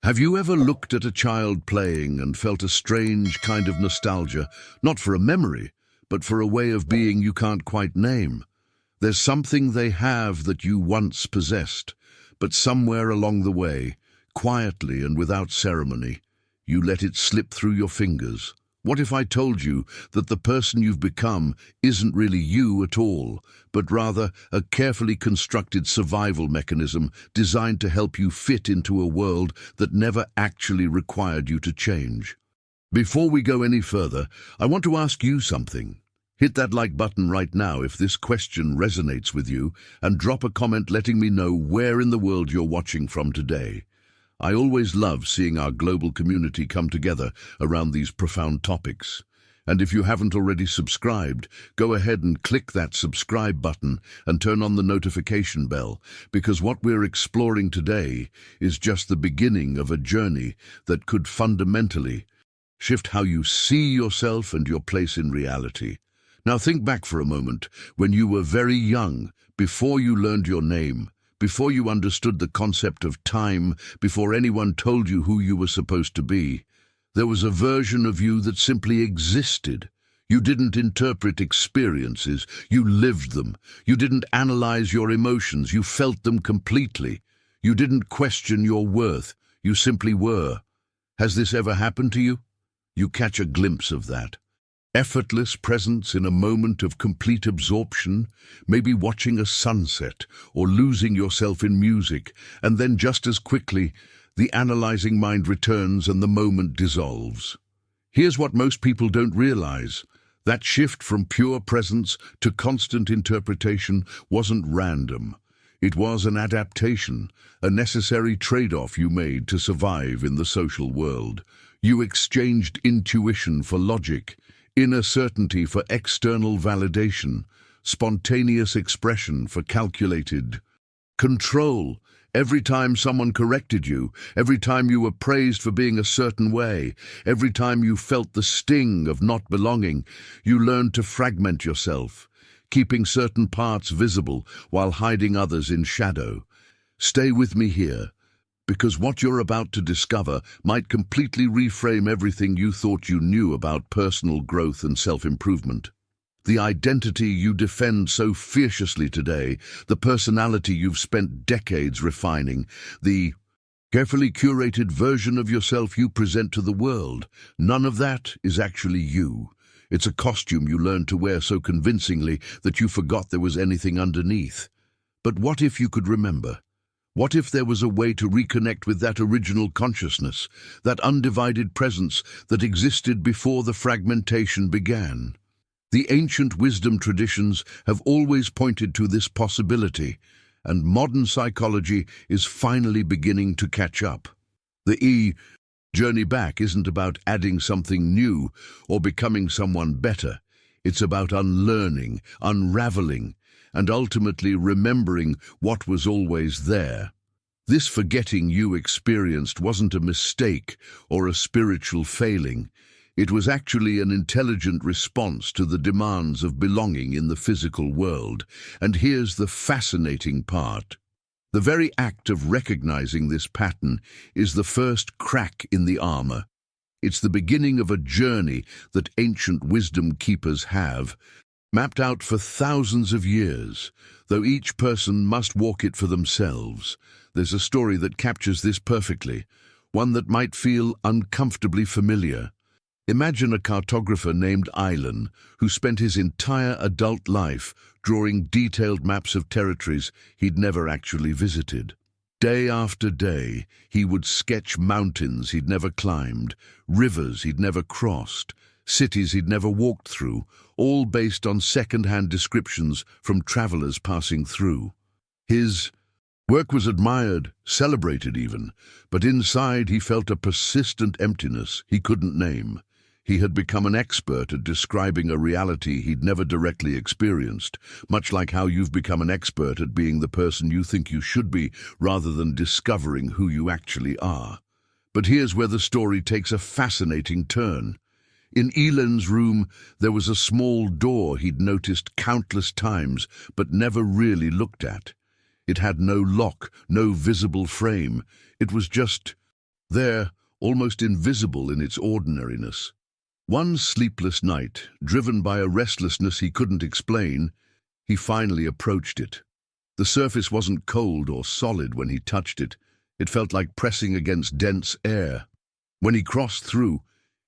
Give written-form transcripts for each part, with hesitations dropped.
Have you ever looked at a child playing and felt a strange kind of nostalgia, not for a memory, but for a way of being you can't quite name? There's something they have that you once possessed, but somewhere along the way, quietly and without ceremony, you let it slip through your fingers. What if I told you that the person you've become isn't really you at all, but rather a carefully constructed survival mechanism designed to help you fit into a world that never actually required you to change? Before we go any further, I want to ask you something. Hit that like button right now if this question resonates with you, and drop a comment letting me know where in the world you're watching from today. I always love seeing our global community come together around these profound topics. And if you haven't already subscribed, go ahead and click that subscribe button and turn on the notification bell, because what we're exploring today is just the beginning of a journey that could fundamentally shift how you see yourself and your place in reality. Now think back for a moment when you were very young, before you learned your name, before you understood the concept of time, before anyone told you who you were supposed to be. There was a version of you that simply existed. You didn't interpret experiences, you lived them. You didn't analyze your emotions, you felt them completely. You didn't question your worth, you simply were. Has this ever happened to you? You catch a glimpse of that. Effortless presence in a moment of complete absorption, maybe watching a sunset or losing yourself in music, and then just as quickly, the analyzing mind returns and the moment dissolves. Here's what most people don't realize. That shift from pure presence to constant interpretation wasn't random. It was an adaptation, a necessary trade-off you made to survive in the social world. You exchanged intuition for logic, inner certainty for external validation, spontaneous expression for calculated control. Every time someone corrected you, every time you were praised for being a certain way, every time you felt the sting of not belonging, you learned to fragment yourself, keeping certain parts visible while hiding others in shadow. Stay with me here, because what you're about to discover might completely reframe everything you thought you knew about personal growth and self-improvement. The identity you defend so fiercely today, the personality you've spent decades refining, the carefully curated version of yourself you present to the world, none of that is actually you. It's a costume you learned to wear so convincingly that you forgot there was anything underneath. But what if you could remember? What if there was a way to reconnect with that original consciousness, that undivided presence that existed before the fragmentation began? The ancient wisdom traditions have always pointed to this possibility, and modern psychology is finally beginning to catch up. The journey back isn't about adding something new or becoming someone better. It's about unlearning, unraveling, and ultimately remembering what was always there. This forgetting you experienced wasn't a mistake or a spiritual failing. It was actually an intelligent response to the demands of belonging in the physical world. And here's the fascinating part. The very act of recognizing this pattern is the first crack in the armor. It's the beginning of a journey that ancient wisdom keepers have mapped out for thousands of years, though each person must walk it for themselves. There's a story that captures this perfectly, one that might feel uncomfortably familiar. Imagine a cartographer named Ilan, who spent his entire adult life drawing detailed maps of territories he'd never actually visited. Day after day, he would sketch mountains he'd never climbed, rivers he'd never crossed, cities he'd never walked through, all based on second-hand descriptions from travelers passing through. His work was admired, celebrated even, but inside he felt a persistent emptiness he couldn't name. He had become an expert at describing a reality he'd never directly experienced, much like how you've become an expert at being the person you think you should be rather than discovering who you actually are. But here's where the story takes a fascinating turn. In Ilan's room, there was a small door he'd noticed countless times but never really looked at. It had no lock, no visible frame. It was just there, almost invisible in its ordinariness. One sleepless night, driven by a restlessness he couldn't explain, he finally approached it. The surface wasn't cold or solid when he touched it. It felt like pressing against dense air. When he crossed through,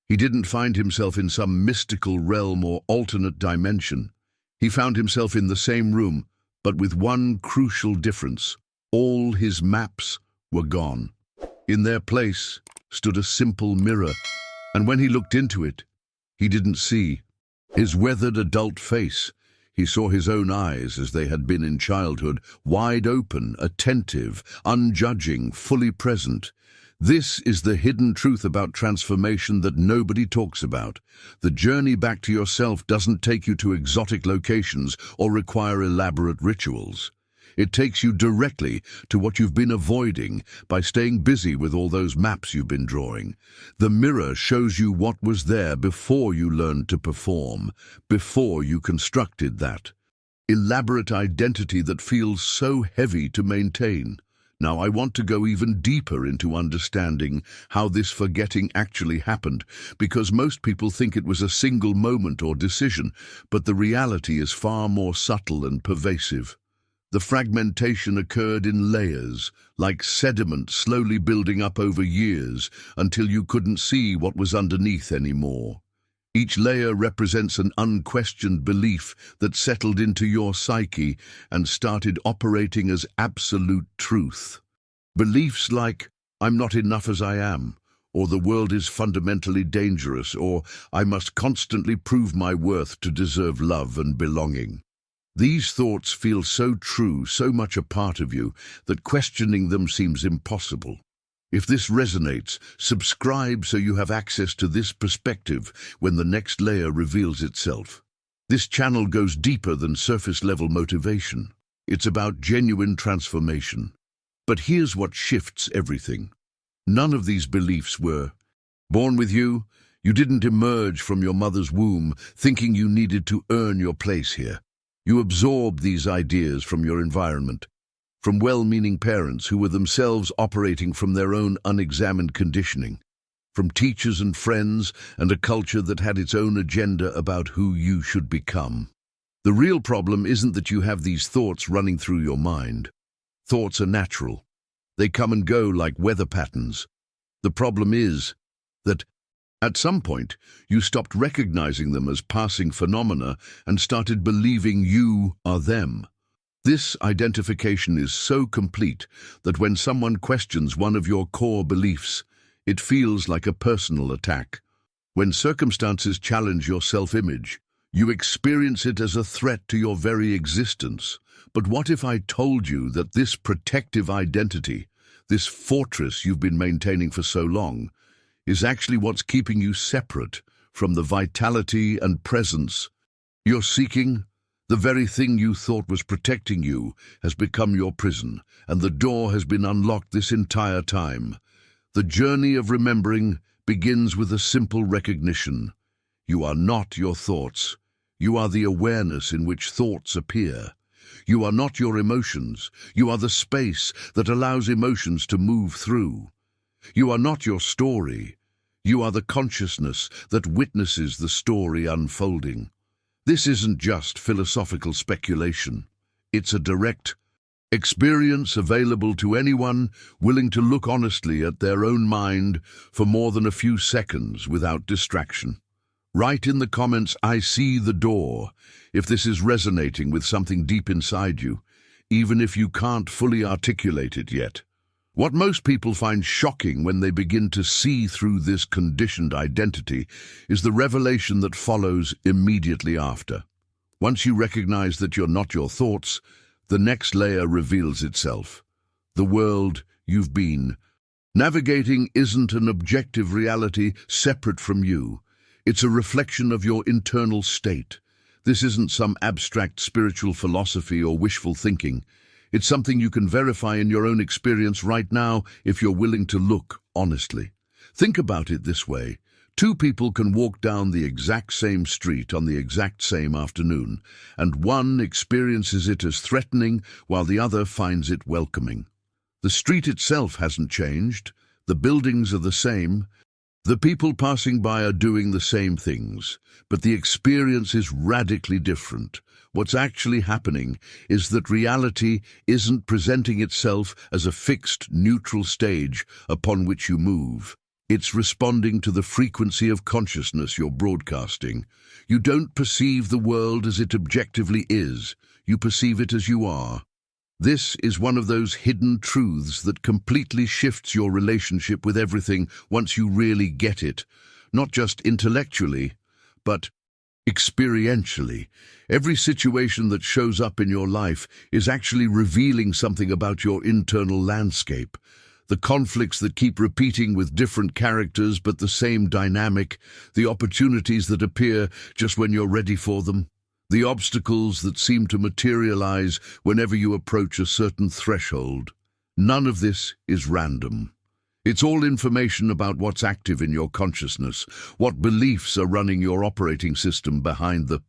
he didn't find himself in some mystical realm or alternate dimension. He found himself in the same room, but with one crucial difference. All his maps were gone. In their place stood a simple mirror, and when he looked into it, he didn't see his weathered adult face. He saw his own eyes as they had been in childhood, wide open, attentive, unjudging, fully present. This is the hidden truth about transformation that nobody talks about. The journey back to yourself doesn't take you to exotic locations or require elaborate rituals. It takes you directly to what you've been avoiding by staying busy with all those maps you've been drawing. The mirror shows you what was there before you learned to perform, before you constructed that elaborate identity that feels so heavy to maintain. Now, I want to go even deeper into understanding how this forgetting actually happened, because most people think it was a single moment or decision, but the reality is far more subtle and pervasive. The fragmentation occurred in layers, like sediment slowly building up over years until you couldn't see what was underneath anymore. Each layer represents an unquestioned belief that settled into your psyche and started operating as absolute truth. Beliefs like, "I'm not enough as I am," or "the world is fundamentally dangerous," or "I must constantly prove my worth to deserve love and belonging." These thoughts feel so true, so much a part of you, that questioning them seems impossible. If this resonates, subscribe so you have access to this perspective when the next layer reveals itself. This channel goes deeper than surface-level motivation. It's about genuine transformation. But here's what shifts everything. None of these beliefs were born with you. You didn't emerge from your mother's womb thinking you needed to earn your place here. You absorbed these ideas from your environment, from well-meaning parents who were themselves operating from their own unexamined conditioning, from teachers and friends and a culture that had its own agenda about who you should become. The real problem isn't that you have these thoughts running through your mind. Thoughts are natural. They come and go like weather patterns. The problem is that at some point, you stopped recognizing them as passing phenomena and started believing you are them. This identification is so complete that when someone questions one of your core beliefs, it feels like a personal attack. When circumstances challenge your self-image, you experience it as a threat to your very existence. But what if I told you that this protective identity, this fortress you've been maintaining for so long, is actually what's keeping you separate from the vitality and presence you're seeking? The very thing you thought was protecting you has become your prison, and the door has been unlocked this entire time. The journey of remembering begins with a simple recognition. You are not your thoughts. You are the awareness in which thoughts appear. You are not your emotions. You are the space that allows emotions to move through. You are not your story. You are the consciousness that witnesses the story unfolding. This isn't just philosophical speculation. It's a direct experience available to anyone willing to look honestly at their own mind for more than a few seconds without distraction. Write in the comments, "I see the door," if this is resonating with something deep inside you, even if you can't fully articulate it yet. What most people find shocking when they begin to see through this conditioned identity is the revelation that follows immediately after. Once you recognize that you're not your thoughts, the next layer reveals itself. The world you've been navigating isn't an objective reality separate from you. It's a reflection of your internal state. This isn't some abstract spiritual philosophy or wishful thinking. It's something you can verify in your own experience right now if you're willing to look honestly. Think about it this way. Two people can walk down the exact same street on the exact same afternoon, and one experiences it as threatening while the other finds it welcoming. The street itself hasn't changed, The buildings are the same, the people passing by are doing the same things, but the experience is radically different. What's actually happening is that reality isn't presenting itself as a fixed, neutral stage upon which you move. It's responding to the frequency of consciousness you're broadcasting. You don't perceive the world as it objectively is. You perceive it as you are. This is one of those hidden truths that completely shifts your relationship with everything once you really get it, not just intellectually, but experientially. Every situation that shows up in your life is actually revealing something about your internal landscape. The conflicts that keep repeating with different characters but the same dynamic, the opportunities that appear just when you're ready for them, the obstacles that seem to materialize whenever you approach a certain threshold. None of this is random. It's all information about what's active in your consciousness, what beliefs are running your operating system behind the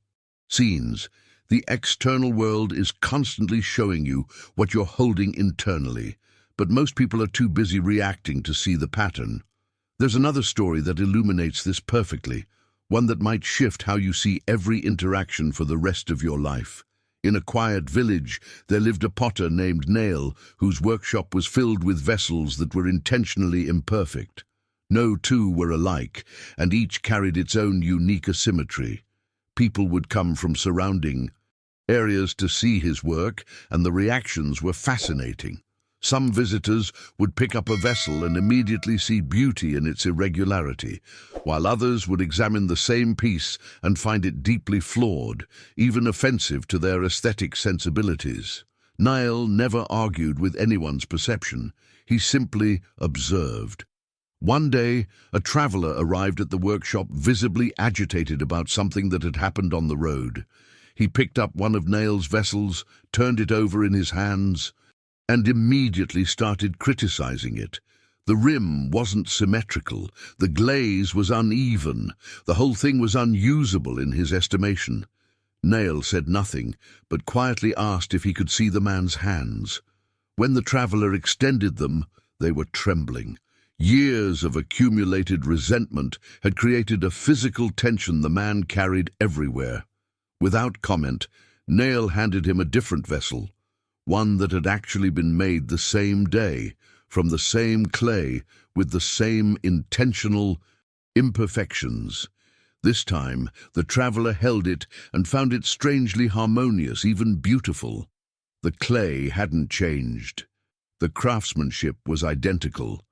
scenes. The external world is constantly showing you what you're holding internally, but most people are too busy reacting to see the pattern. There's another story that illuminates this perfectly, one that might shift how you see every interaction for the rest of your life. In a quiet village, there lived a potter named Nail, whose workshop was filled with vessels that were intentionally imperfect. No two were alike, and each carried its own unique asymmetry. People would come from surrounding areas to see his work, and the reactions were fascinating. Some visitors would pick up a vessel and immediately see beauty in its irregularity, while others would examine the same piece and find it deeply flawed, even offensive to their aesthetic sensibilities. Niall never argued with anyone's perception. He simply observed. One day, a traveler arrived at the workshop visibly agitated about something that had happened on the road. He picked up one of Nail's vessels, turned it over in his hands, and immediately started criticizing it. The rim wasn't symmetrical, the glaze was uneven, the whole thing was unusable in his estimation. Nail said nothing, but quietly asked if he could see the man's hands. When the traveler extended them, they were trembling. Years of accumulated resentment had created a physical tension the man carried everywhere. Without comment, Nail handed him a different vessel, one that had actually been made the same day, from the same clay, with the same intentional imperfections. This time, the traveler held it and found it strangely harmonious, even beautiful. The clay hadn't changed. The craftsmanship was identical.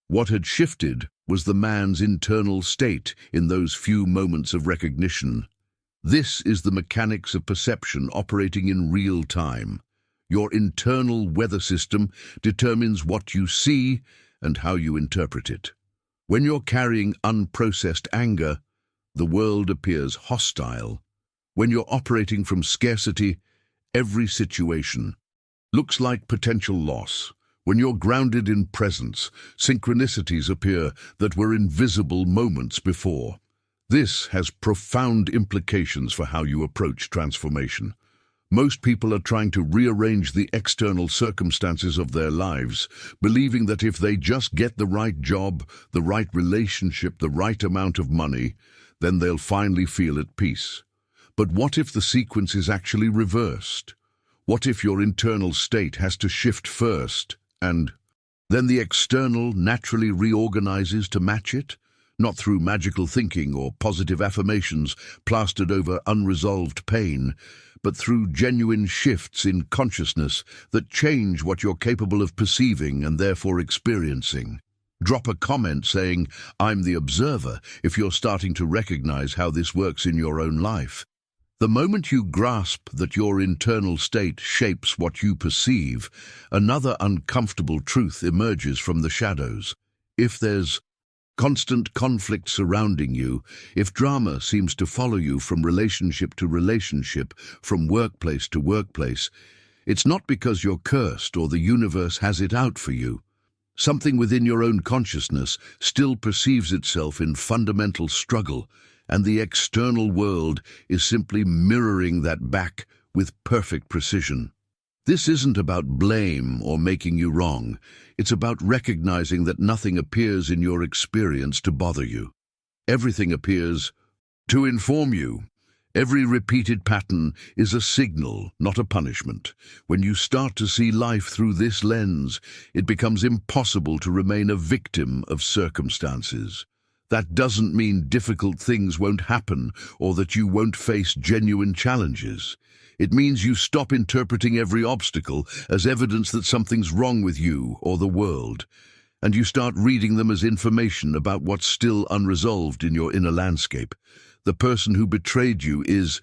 What had shifted was the man's internal state in those few moments of recognition. This is the mechanics of perception operating in real time. Your internal weather system determines what you see and how you interpret it. When you're carrying unprocessed anger, the world appears hostile. When you're operating from scarcity, every situation looks like potential loss. When you're grounded in presence, synchronicities appear that were invisible moments before. This has profound implications for how you approach transformation. Most people are trying to rearrange the external circumstances of their lives, believing that if they just get the right job, the right relationship, the right amount of money, then they'll finally feel at peace. But what if the sequence is actually reversed? What if your internal state has to shift first, and then the external naturally reorganizes to match it? Not through magical thinking or positive affirmations plastered over unresolved pain, but through genuine shifts in consciousness that change what you're capable of perceiving and therefore experiencing. Drop a comment saying, "I'm the observer," if you're starting to recognize how this works in your own life. The moment you grasp that your internal state shapes what you perceive, another uncomfortable truth emerges from the shadows. If there's constant conflict surrounding you, if drama seems to follow you from relationship to relationship, from workplace to workplace, it's not because you're cursed or the universe has it out for you. Something within your own consciousness still perceives itself in fundamental struggle, and the external world is simply mirroring that back with perfect precision. This isn't about blame or making you wrong. It's about recognizing that nothing appears in your experience to bother you. Everything appears to inform you. Every repeated pattern is a signal, not a punishment. When you start to see life through this lens, it becomes impossible to remain a victim of circumstances. That doesn't mean difficult things won't happen or that you won't face genuine challenges. It means you stop interpreting every obstacle as evidence that something's wrong with you or the world, and you start reading them as information about what's still unresolved in your inner landscape. The person who betrayed you is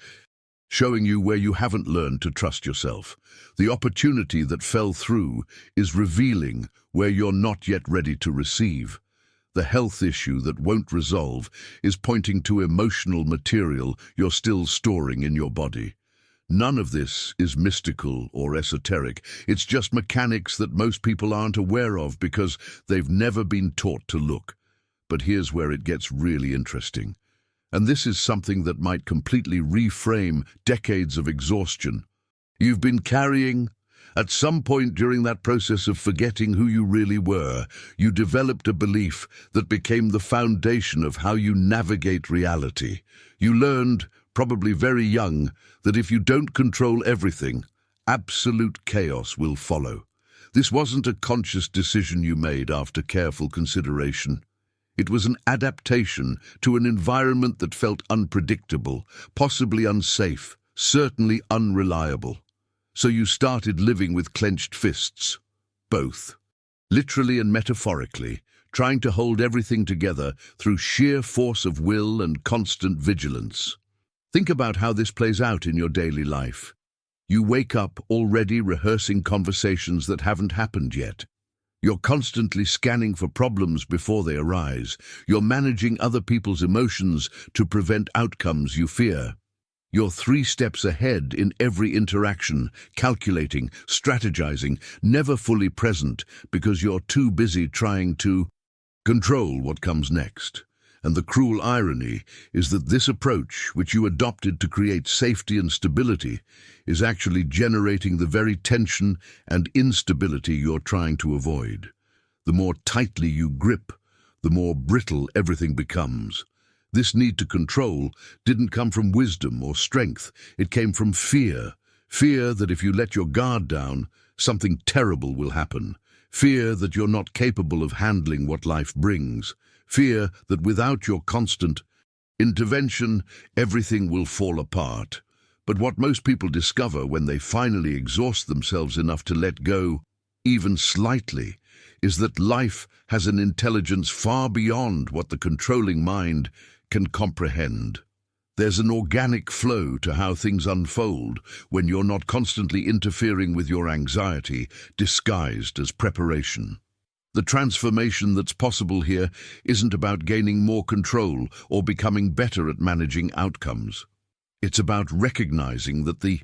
showing you where you haven't learned to trust yourself. The opportunity that fell through is revealing where you're not yet ready to receive. The health issue that won't resolve is pointing to emotional material you're still storing in your body. None of this is mystical or esoteric. It's just mechanics that most people aren't aware of because they've never been taught to look. But here's where it gets really interesting. And this is something that might completely reframe decades of exhaustion you've been carrying. At some point during that process of forgetting who you really were, you developed a belief that became the foundation of how you navigate reality. You learned, probably very young, that if you don't control everything, absolute chaos will follow. This wasn't a conscious decision you made after careful consideration. It was an adaptation to an environment that felt unpredictable, possibly unsafe, certainly unreliable. So you started living with clenched fists, both, literally and metaphorically, trying to hold everything together through sheer force of will and constant vigilance. Think about how this plays out in your daily life. You wake up already rehearsing conversations that haven't happened yet. You're constantly scanning for problems before they arise. You're managing other people's emotions to prevent outcomes you fear. You're 3 steps ahead in every interaction, calculating, strategizing, never fully present because you're too busy trying to control what comes next. And the cruel irony is that this approach, which you adopted to create safety and stability, is actually generating the very tension and instability you're trying to avoid. The more tightly you grip, the more brittle everything becomes. This need to control didn't come from wisdom or strength. It came from fear. Fear that if you let your guard down, something terrible will happen. Fear that you're not capable of handling what life brings. Fear that without your constant intervention, everything will fall apart. But what most people discover when they finally exhaust themselves enough to let go, even slightly, is that life has an intelligence far beyond what the controlling mind can comprehend. There's an organic flow to how things unfold when you're not constantly interfering with your anxiety, disguised as preparation. The transformation that's possible here isn't about gaining more control or becoming better at managing outcomes. It's about recognizing that the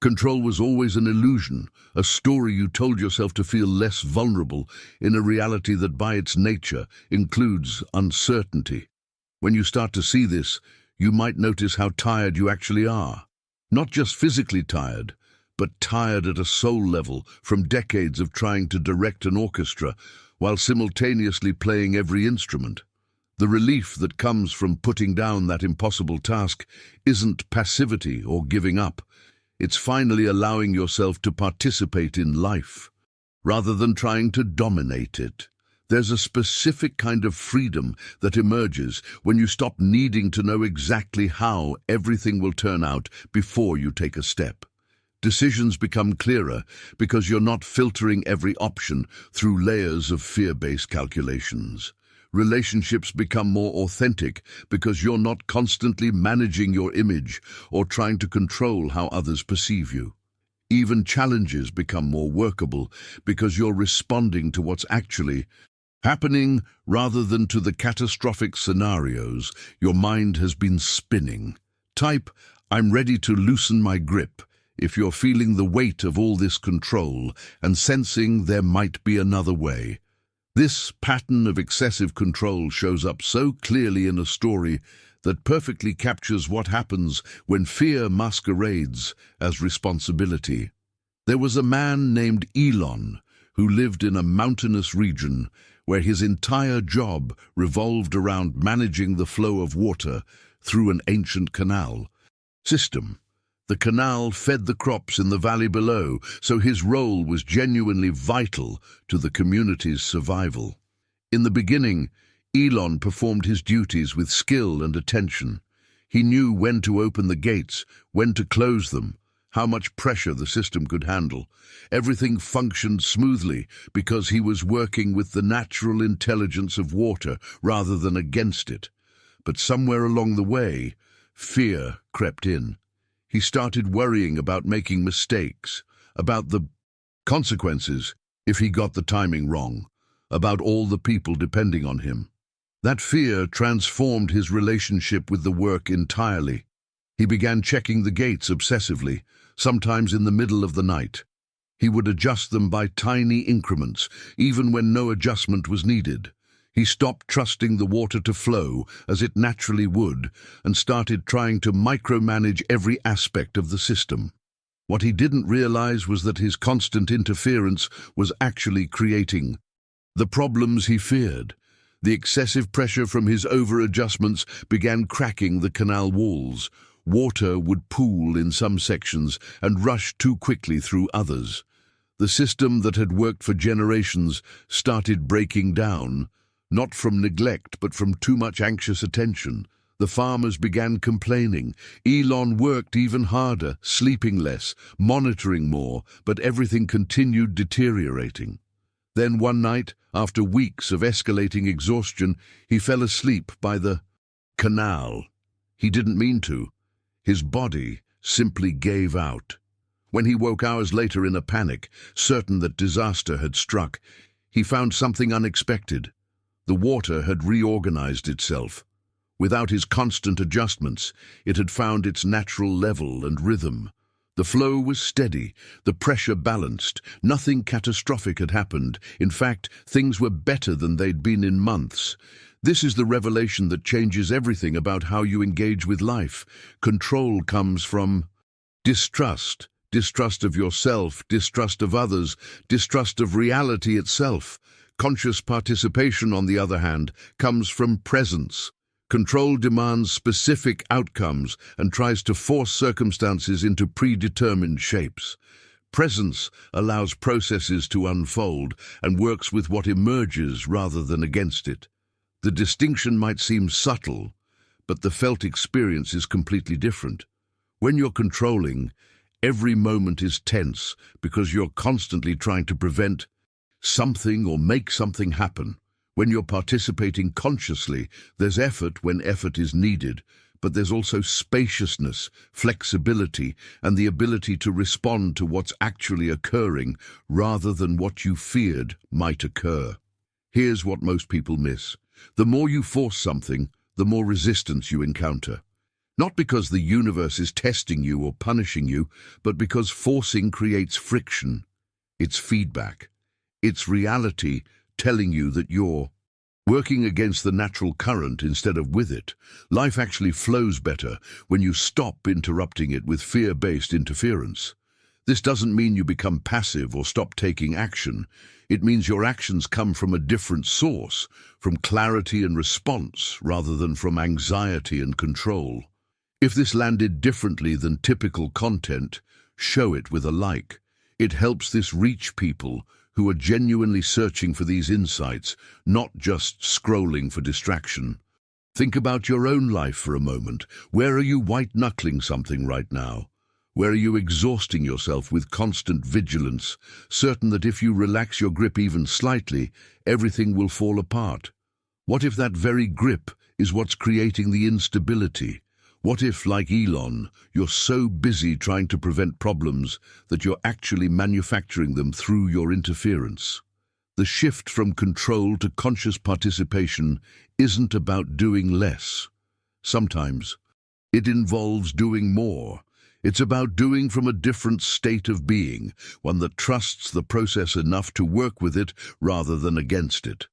control was always an illusion, a story you told yourself to feel less vulnerable in a reality that by its nature includes uncertainty. When you start to see this, you might notice how tired you actually are. Not just physically tired, but tired at a soul level from decades of trying to direct an orchestra while simultaneously playing every instrument. The relief that comes from putting down that impossible task isn't passivity or giving up. It's finally allowing yourself to participate in life, rather than trying to dominate it. There's a specific kind of freedom that emerges when you stop needing to know exactly how everything will turn out before you take a step. Decisions become clearer because you're not filtering every option through layers of fear-based calculations. Relationships become more authentic because you're not constantly managing your image or trying to control how others perceive you. Even challenges become more workable because you're responding to what's actually happening rather than to the catastrophic scenarios your mind has been spinning. Type, "I'm ready to loosen my grip," if you're feeling the weight of all this control and sensing there might be another way. This pattern of excessive control shows up so clearly in a story that perfectly captures what happens when fear masquerades as responsibility. There was a man named Elon who lived in a mountainous region where his entire job revolved around managing the flow of water through an ancient canal system. The canal fed the crops in the valley below, so his role was genuinely vital to the community's survival. In the beginning, Elon performed his duties with skill and attention. He knew when to open the gates, when to close them, how much pressure the system could handle. Everything functioned smoothly because he was working with the natural intelligence of water rather than against it. But somewhere along the way, fear crept in. He started worrying about making mistakes, about the consequences if he got the timing wrong, about all the people depending on him. That fear transformed his relationship with the work entirely. He began checking the gates obsessively, sometimes in the middle of the night. He would adjust them by tiny increments, even when no adjustment was needed. He stopped trusting the water to flow as it naturally would and started trying to micromanage every aspect of the system. What he didn't realize was that his constant interference was actually creating the problems he feared. The excessive pressure from his over-adjustments began cracking the canal walls. Water would pool in some sections and rush too quickly through others. The system that had worked for generations started breaking down, not from neglect but from too much anxious attention. The farmers began complaining. Elon worked even harder, sleeping less, monitoring more, but everything continued deteriorating. Then one night, after weeks of escalating exhaustion, he fell asleep by the canal. He didn't mean to. His body simply gave out. When he woke hours later in a panic, certain that disaster had struck, he found something unexpected. The water had reorganized itself. Without his constant adjustments, it had found its natural level and rhythm. The flow was steady, the pressure balanced, nothing catastrophic had happened. In fact, things were better than they'd been in months. This is the revelation that changes everything about how you engage with life. Control comes from distrust. Distrust of yourself, distrust of others, distrust of reality itself. Conscious participation, on the other hand, comes from presence. Control demands specific outcomes and tries to force circumstances into predetermined shapes. Presence allows processes to unfold and works with what emerges rather than against it. The distinction might seem subtle, but the felt experience is completely different. When you're controlling, every moment is tense because you're constantly trying to prevent something or make something happen. When you're participating consciously, there's effort when effort is needed, but there's also spaciousness, flexibility, and the ability to respond to what's actually occurring rather than what you feared might occur. Here's what most people miss. The more you force something, the more resistance you encounter. Not because the universe is testing you or punishing you, but because forcing creates friction. It's feedback. It's reality telling you that you're working against the natural current instead of with it. Life actually flows better when you stop interrupting it with fear-based interference. This doesn't mean you become passive or stop taking action. It means your actions come from a different source, from clarity and response rather than from anxiety and control. If this landed differently than typical content, show it with a like. It helps this reach people who are genuinely searching for these insights, not just scrolling for distraction. Think about your own life for a moment. Where are you white-knuckling something right now? Where are you exhausting yourself with constant vigilance, certain that if you relax your grip even slightly, everything will fall apart? What if that very grip is what's creating the instability? What if, like Elon, you're so busy trying to prevent problems that you're actually manufacturing them through your interference? The shift from control to conscious participation isn't about doing less. Sometimes it involves doing more. It's about doing from a different state of being, one that trusts the process enough to work with it rather than against it.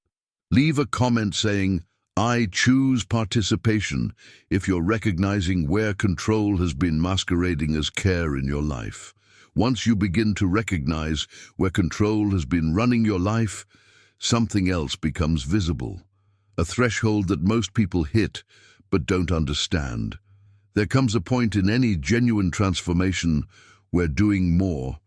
Leave a comment saying, "I choose participation," if you're recognizing where control has been masquerading as care in your life. Once you begin to recognize where control has been running your life, something else becomes visible. A threshold that most people hit but don't understand. There comes a point in any genuine transformation where doing more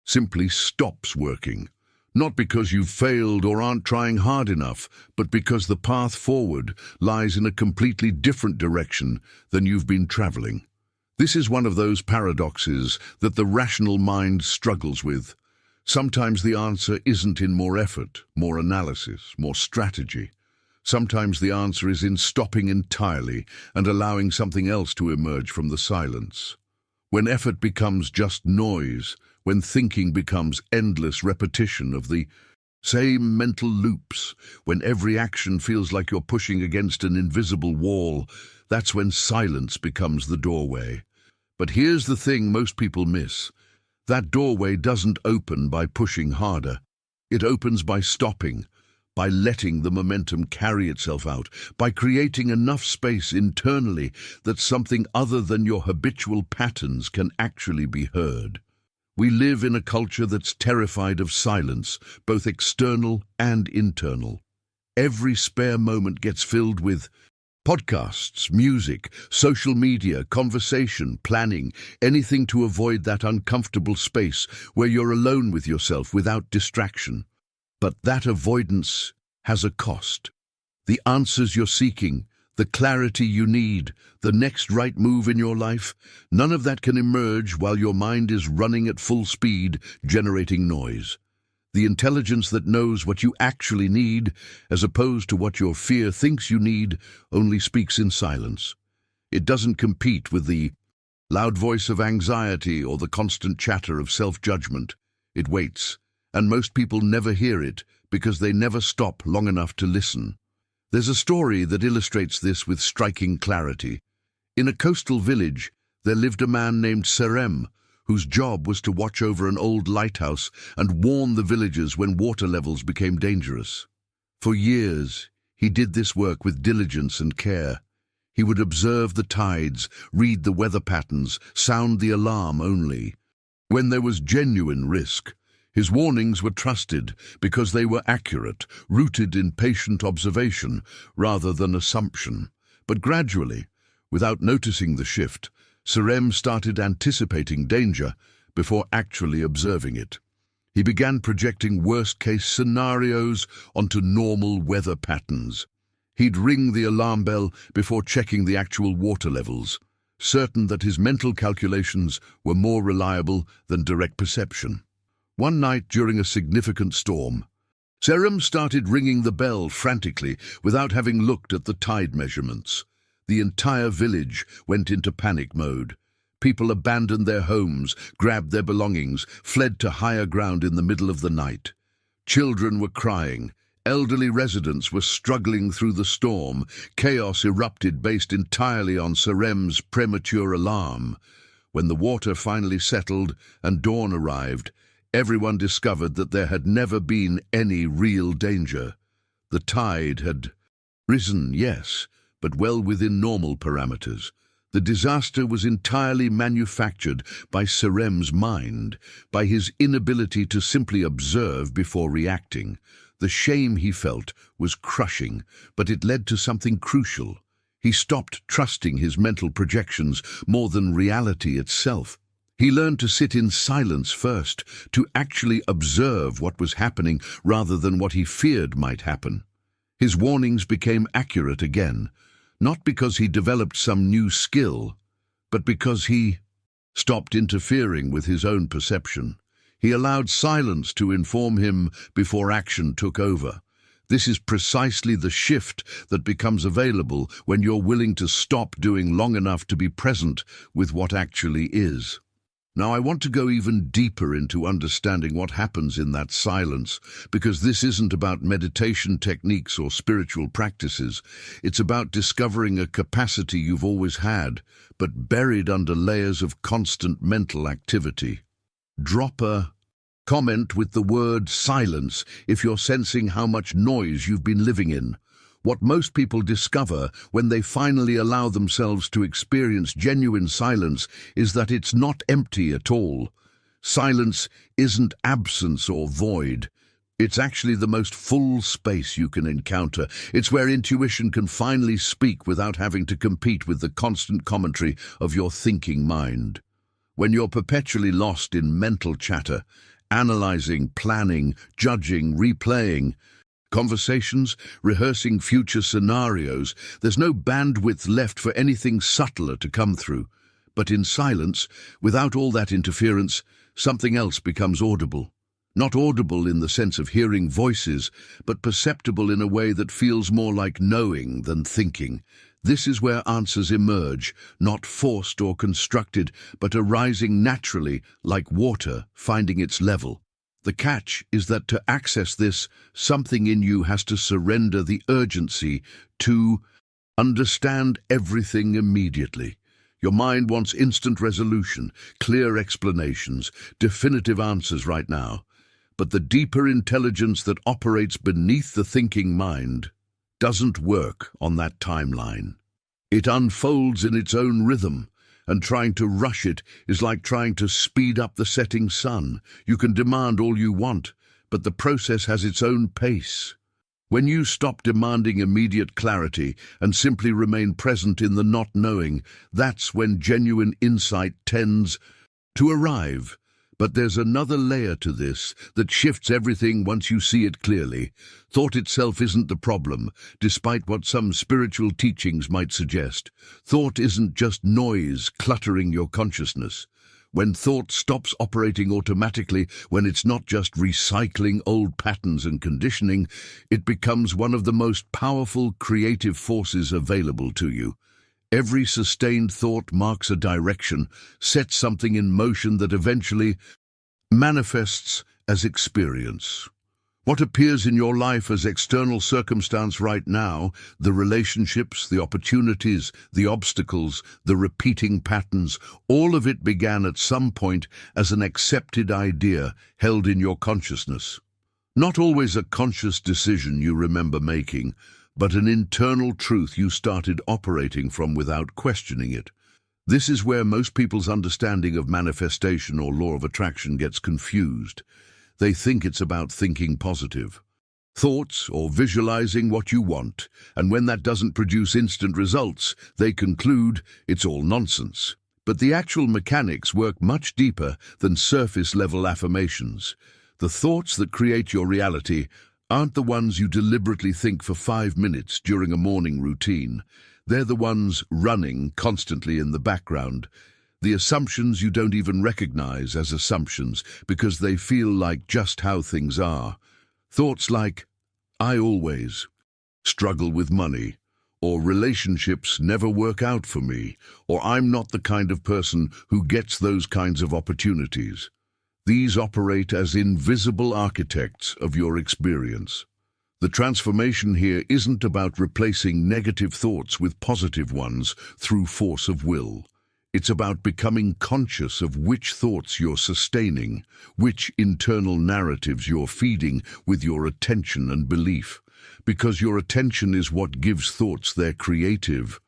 simply stops working. Not because you've failed or aren't trying hard enough, but because the path forward lies in a completely different direction than you've been traveling. This is one of those paradoxes that the rational mind struggles with. Sometimes the answer isn't in more effort, more analysis, more strategy. Sometimes the answer is in stopping entirely and allowing something else to emerge from the silence. When effort becomes just noise, when thinking becomes endless repetition of the same mental loops, when every action feels like you're pushing against an invisible wall, that's when silence becomes the doorway. But here's the thing most people miss. That doorway doesn't open by pushing harder. It opens by stopping, by letting the momentum carry itself out, by creating enough space internally that something other than your habitual patterns can actually be heard. We live in a culture that's terrified of silence, both external and internal. Every spare moment gets filled with podcasts, music, social media, conversation, planning, anything to avoid that uncomfortable space where you're alone with yourself without distraction. But that avoidance has a cost. The answers you're seeking, the clarity you need, the next right move in your life, none of that can emerge while your mind is running at full speed, generating noise. The intelligence that knows what you actually need, as opposed to what your fear thinks you need, only speaks in silence. It doesn't compete with the loud voice of anxiety or the constant chatter of self-judgment. It waits, and most people never hear it because they never stop long enough to listen. There's a story that illustrates this with striking clarity. In a coastal village, there lived a man named Serem, whose job was to watch over an old lighthouse and warn the villagers when water levels became dangerous. For years, he did this work with diligence and care. He would observe the tides, read the weather patterns, sound the alarm only. When there was genuine risk, his warnings were trusted because they were accurate, rooted in patient observation rather than assumption. But gradually, without noticing the shift, Serem started anticipating danger before actually observing it. He began projecting worst-case scenarios onto normal weather patterns. He'd ring the alarm bell before checking the actual water levels, certain that his mental calculations were more reliable than direct perception. One night during a significant storm, Serem started ringing the bell frantically without having looked at the tide measurements. The entire village went into panic mode. People abandoned their homes, grabbed their belongings, fled to higher ground in the middle of the night. Children were crying. Elderly residents were struggling through the storm. Chaos erupted based entirely on Serem's premature alarm. When the water finally settled and dawn arrived, everyone discovered that there had never been any real danger. The tide had risen, yes, but well within normal parameters. The disaster was entirely manufactured by Serem's mind, by his inability to simply observe before reacting. The shame he felt was crushing, but it led to something crucial. He stopped trusting his mental projections more than reality itself. He learned to sit in silence first, to actually observe what was happening rather than what he feared might happen. His warnings became accurate again, not because he developed some new skill, but because he stopped interfering with his own perception. He allowed silence to inform him before action took over. This is precisely the shift that becomes available when you're willing to stop doing long enough to be present with what actually is. Now, I want to go even deeper into understanding what happens in that silence, because this isn't about meditation techniques or spiritual practices. It's about discovering a capacity you've always had, but buried under layers of constant mental activity. Drop a comment with the word silence if you're sensing how much noise you've been living in. What most people discover when they finally allow themselves to experience genuine silence is that it's not empty at all. Silence isn't absence or void. It's actually the most full space you can encounter. It's where intuition can finally speak without having to compete with the constant commentary of your thinking mind. When you're perpetually lost in mental chatter, analyzing, planning, judging, replaying conversations, rehearsing future scenarios, there's no bandwidth left for anything subtler to come through. But in silence, without all that interference, something else becomes audible. Not audible in the sense of hearing voices, but perceptible in a way that feels more like knowing than thinking. This is where answers emerge, not forced or constructed, but arising naturally, like water finding its level. The catch is that to access this, something in you has to surrender the urgency to understand everything immediately. Your mind wants instant resolution, clear explanations, definitive answers right now. But the deeper intelligence that operates beneath the thinking mind doesn't work on that timeline. It unfolds in its own rhythm, and trying to rush it is like trying to speed up the setting sun. You can demand all you want, but the process has its own pace. When you stop demanding immediate clarity and simply remain present in the not knowing, that's when genuine insight tends to arrive. But there's another layer to this that shifts everything once you see it clearly. Thought itself isn't the problem, despite what some spiritual teachings might suggest. Thought isn't just noise cluttering your consciousness. When thought stops operating automatically, when it's not just recycling old patterns and conditioning, it becomes one of the most powerful creative forces available to you. Every sustained thought marks a direction, sets something in motion that eventually manifests as experience. What appears in your life as external circumstance right now, the relationships, the opportunities, the obstacles, the repeating patterns, all of it began at some point as an accepted idea held in your consciousness. Not always a conscious decision you remember making, but an internal truth you started operating from without questioning it. This is where most people's understanding of manifestation or law of attraction gets confused. They think it's about thinking positive thoughts or visualizing what you want, and when that doesn't produce instant results, they conclude it's all nonsense. But the actual mechanics work much deeper than surface-level affirmations. The thoughts that create your reality aren't the ones you deliberately think for 5 minutes during a morning routine. They're the ones running constantly in the background. The assumptions you don't even recognize as assumptions because they feel like just how things are. Thoughts like, I always struggle with money, or relationships never work out for me, or I'm not the kind of person who gets those kinds of opportunities. These operate as invisible architects of your experience. The transformation here isn't about replacing negative thoughts with positive ones through force of will. It's about becoming conscious of which thoughts you're sustaining, which internal narratives you're feeding with your attention and belief, because your attention is what gives thoughts their creative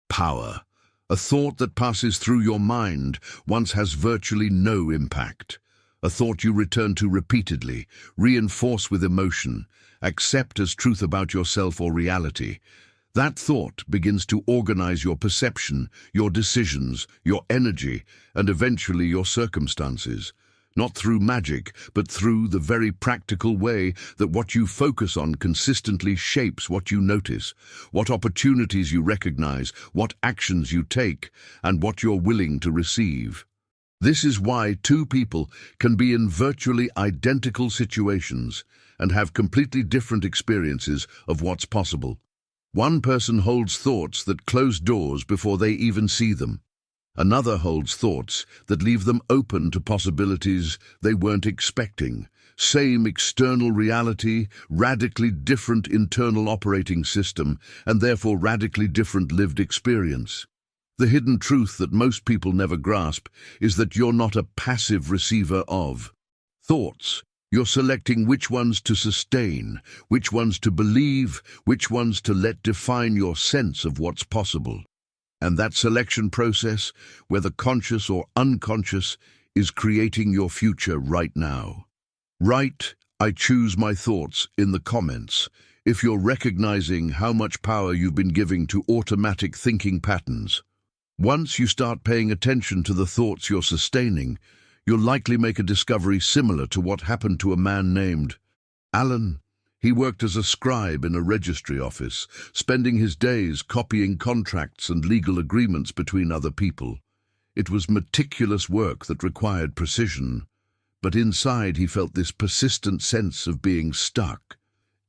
power. A thought that passes through your mind once has virtually no impact. A thought you return to repeatedly, reinforce with emotion, accept as truth about yourself or reality. That thought begins to organize your perception, your decisions, your energy, and eventually your circumstances. Not through magic, but through the very practical way that what you focus on consistently shapes what you notice, what opportunities you recognize, what actions you take, and what you're willing to receive. This is why two people can be in virtually identical situations and have completely different experiences of what's possible. One person holds thoughts that close doors before they even see them. Another holds thoughts that leave them open to possibilities they weren't expecting. Same external reality, radically different internal operating system, and therefore radically different lived experience. The hidden truth that most people never grasp is that you're not a passive receiver of thoughts. You're selecting which ones to sustain, which ones to believe, which ones to let define your sense of what's possible. And that selection process, whether conscious or unconscious, is creating your future right now. Write, "I choose my thoughts" in the comments if you're recognizing how much power you've been giving to automatic thinking patterns. Once you start paying attention to the thoughts you're sustaining, you'll likely make a discovery similar to what happened to a man named Alan. He worked as a scribe in a registry office, spending his days copying contracts and legal agreements between other people. It was meticulous work that required precision, but inside he felt this persistent sense of being stuck.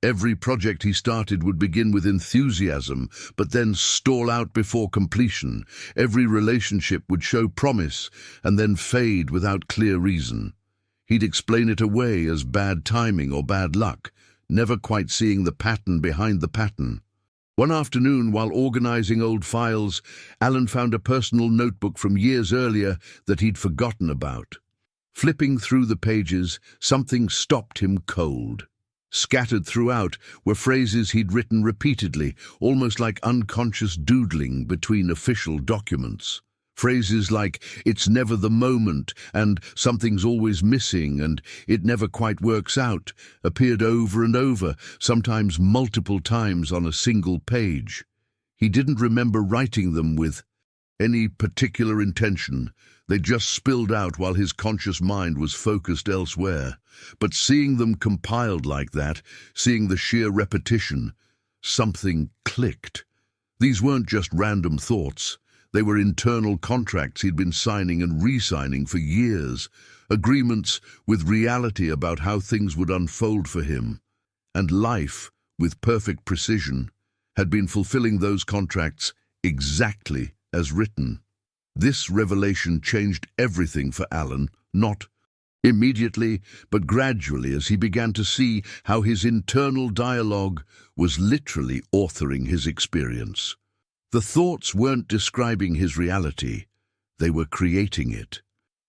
Every project he started would begin with enthusiasm, but then stall out before completion. Every relationship would show promise and then fade without clear reason. He'd explain it away as bad timing or bad luck, never quite seeing the pattern behind the pattern. One afternoon, while organizing old files, Alan found a personal notebook from years earlier that he'd forgotten about. Flipping through the pages, something stopped him cold. Scattered throughout were phrases he'd written repeatedly, almost like unconscious doodling between official documents. Phrases like, "It's never the moment," and "Something's always missing," and "It never quite works out," appeared over and over, sometimes multiple times on a single page. He didn't remember writing them with any particular intention. They just spilled out while his conscious mind was focused elsewhere. But seeing them compiled like that, seeing the sheer repetition, something clicked. These weren't just random thoughts. They were internal contracts he'd been signing and re-signing for years, agreements with reality about how things would unfold for him. And life, with perfect precision, had been fulfilling those contracts exactly as written. This revelation changed everything for Alan, not immediately, but gradually, as he began to see how his internal dialogue was literally authoring his experience. The thoughts weren't describing his reality, they were creating it.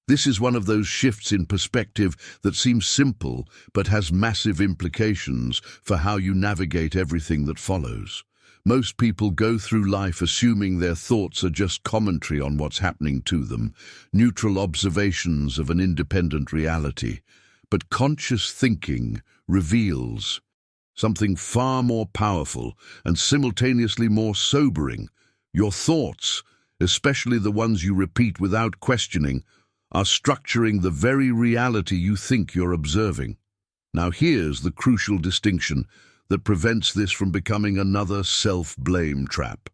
This is one of those shifts in perspective that seems simple but has massive implications for how you navigate everything that follows. Most people go through life assuming their thoughts are just commentary on what's happening to them, neutral observations of an independent reality. But conscious thinking reveals something far more powerful and simultaneously more sobering. Your thoughts, especially the ones you repeat without questioning, are structuring the very reality you think you're observing. Now here's the crucial distinction that prevents this from becoming another self-blame trap.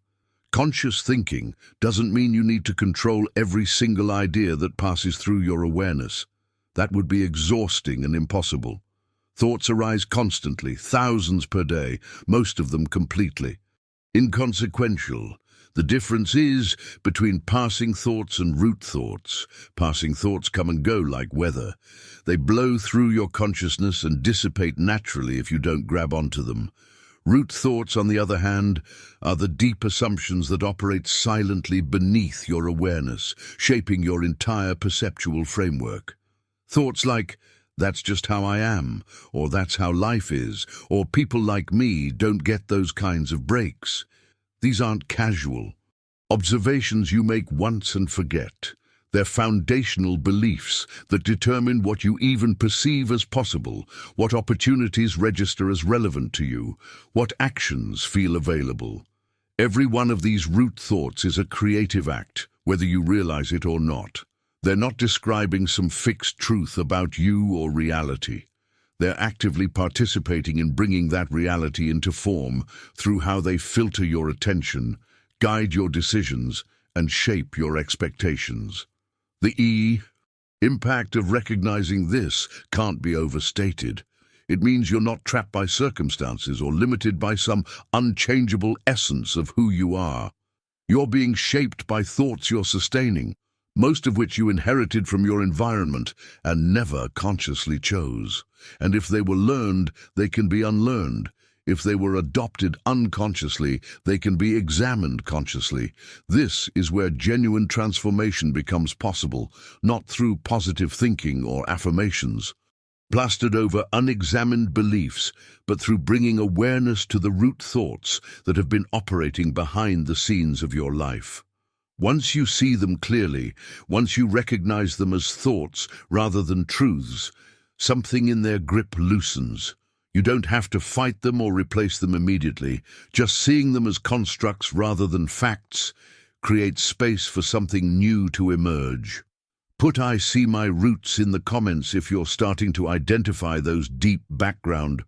Conscious thinking doesn't mean you need to control every single idea that passes through your awareness. That would be exhausting and impossible. Thoughts arise constantly, thousands per day, most of them completely inconsequential. The difference is between passing thoughts and root thoughts. Passing thoughts come and go like weather. They blow through your consciousness and dissipate naturally if you don't grab onto them. Root thoughts, on the other hand, are the deep assumptions that operate silently beneath your awareness, shaping your entire perceptual framework. Thoughts like, "That's just how I am," or "That's how life is," or "People like me don't get those kinds of breaks." These aren't casual observations you make once and forget. They're foundational beliefs that determine what you even perceive as possible, what opportunities register as relevant to you, what actions feel available. Every one of these root thoughts is a creative act, whether you realize it or not. They're not describing some fixed truth about you or reality. They're actively participating in bringing that reality into form through how they filter your attention, guide your decisions, and shape your expectations. The impact of recognizing this can't be overstated. It means you're not trapped by circumstances or limited by some unchangeable essence of who you are. You're being shaped by thoughts you're sustaining, most of which you inherited from your environment and never consciously chose. And if they were learned, they can be unlearned. If they were adopted unconsciously, they can be examined consciously. This is where genuine transformation becomes possible, not through positive thinking or affirmations, plastered over unexamined beliefs, but through bringing awareness to the root thoughts that have been operating behind the scenes of your life. Once you see them clearly, once you recognize them as thoughts rather than truths, something in their grip loosens. You don't have to fight them or replace them immediately. Just seeing them as constructs rather than facts creates space for something new to emerge. Put "I see my roots" in the comments if you're starting to identify those deep background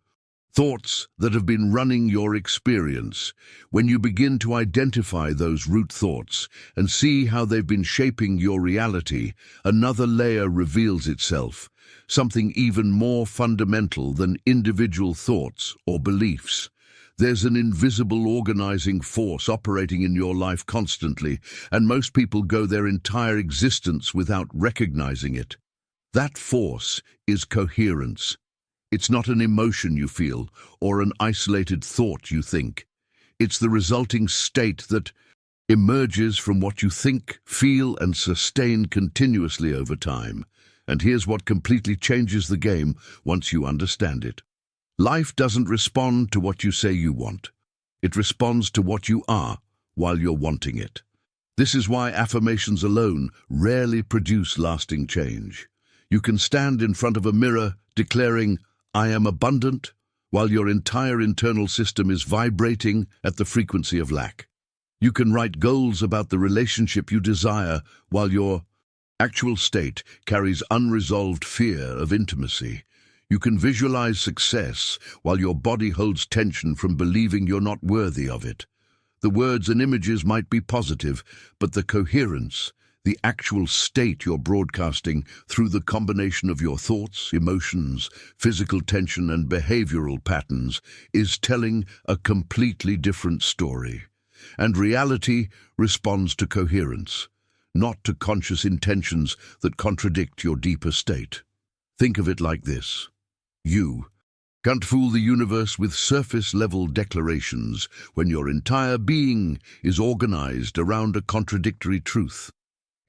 thoughts that have been running your experience. When you begin to identify those root thoughts and see how they've been shaping your reality, another layer reveals itself, something even more fundamental than individual thoughts or beliefs. There's an invisible organizing force operating in your life constantly, and most people go their entire existence without recognizing it. That force is coherence. It's not an emotion you feel or an isolated thought you think. It's the resulting state that emerges from what you think, feel, and sustain continuously over time. And here's what completely changes the game once you understand it. Life doesn't respond to what you say you want. It responds to what you are while you're wanting it. This is why affirmations alone rarely produce lasting change. You can stand in front of a mirror declaring, "I am abundant," while your entire internal system is vibrating at the frequency of lack. You can write goals about the relationship you desire while your actual state carries unresolved fear of intimacy. You can visualize success while your body holds tension from believing you're not worthy of it. The words and images might be positive, but the coherence, the actual state you're broadcasting through the combination of your thoughts, emotions, physical tension, and behavioral patterns is telling a completely different story. And reality responds to coherence, not to conscious intentions that contradict your deeper state. Think of it like this. You can't fool the universe with surface-level declarations when your entire being is organized around a contradictory truth.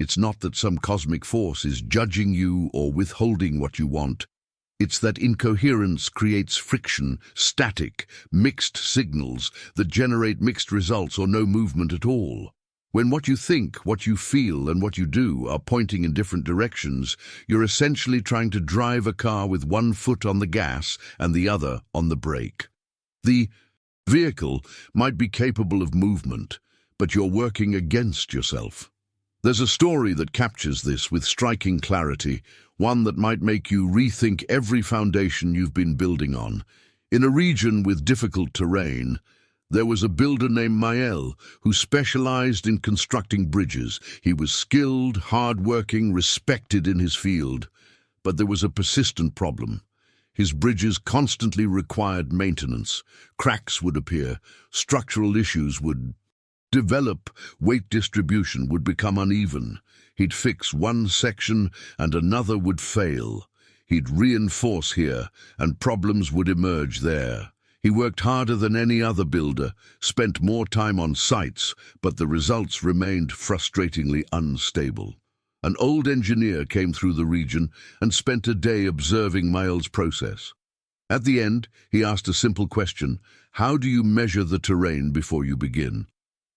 It's not that some cosmic force is judging you or withholding what you want. It's that incoherence creates friction, static, mixed signals that generate mixed results or no movement at all. When what you think, what you feel, and what you do are pointing in different directions, you're essentially trying to drive a car with one foot on the gas and the other on the brake. The vehicle might be capable of movement, but you're working against yourself. There's a story that captures this with striking clarity, one that might make you rethink every foundation you've been building on. In a region with difficult terrain, there was a builder named Mael who specialized in constructing bridges. He was skilled, hard-working, respected in his field. But there was a persistent problem. His bridges constantly required maintenance. Cracks would appear, structural issues would develop, weight distribution would become uneven. He'd fix one section and another would fail. He'd reinforce here and problems would emerge there. He worked harder than any other builder, spent more time on sites, but the results remained frustratingly unstable. An old engineer came through the region and spent a day observing Mael's process. At the end, he asked a simple question: how do you measure the terrain before you begin?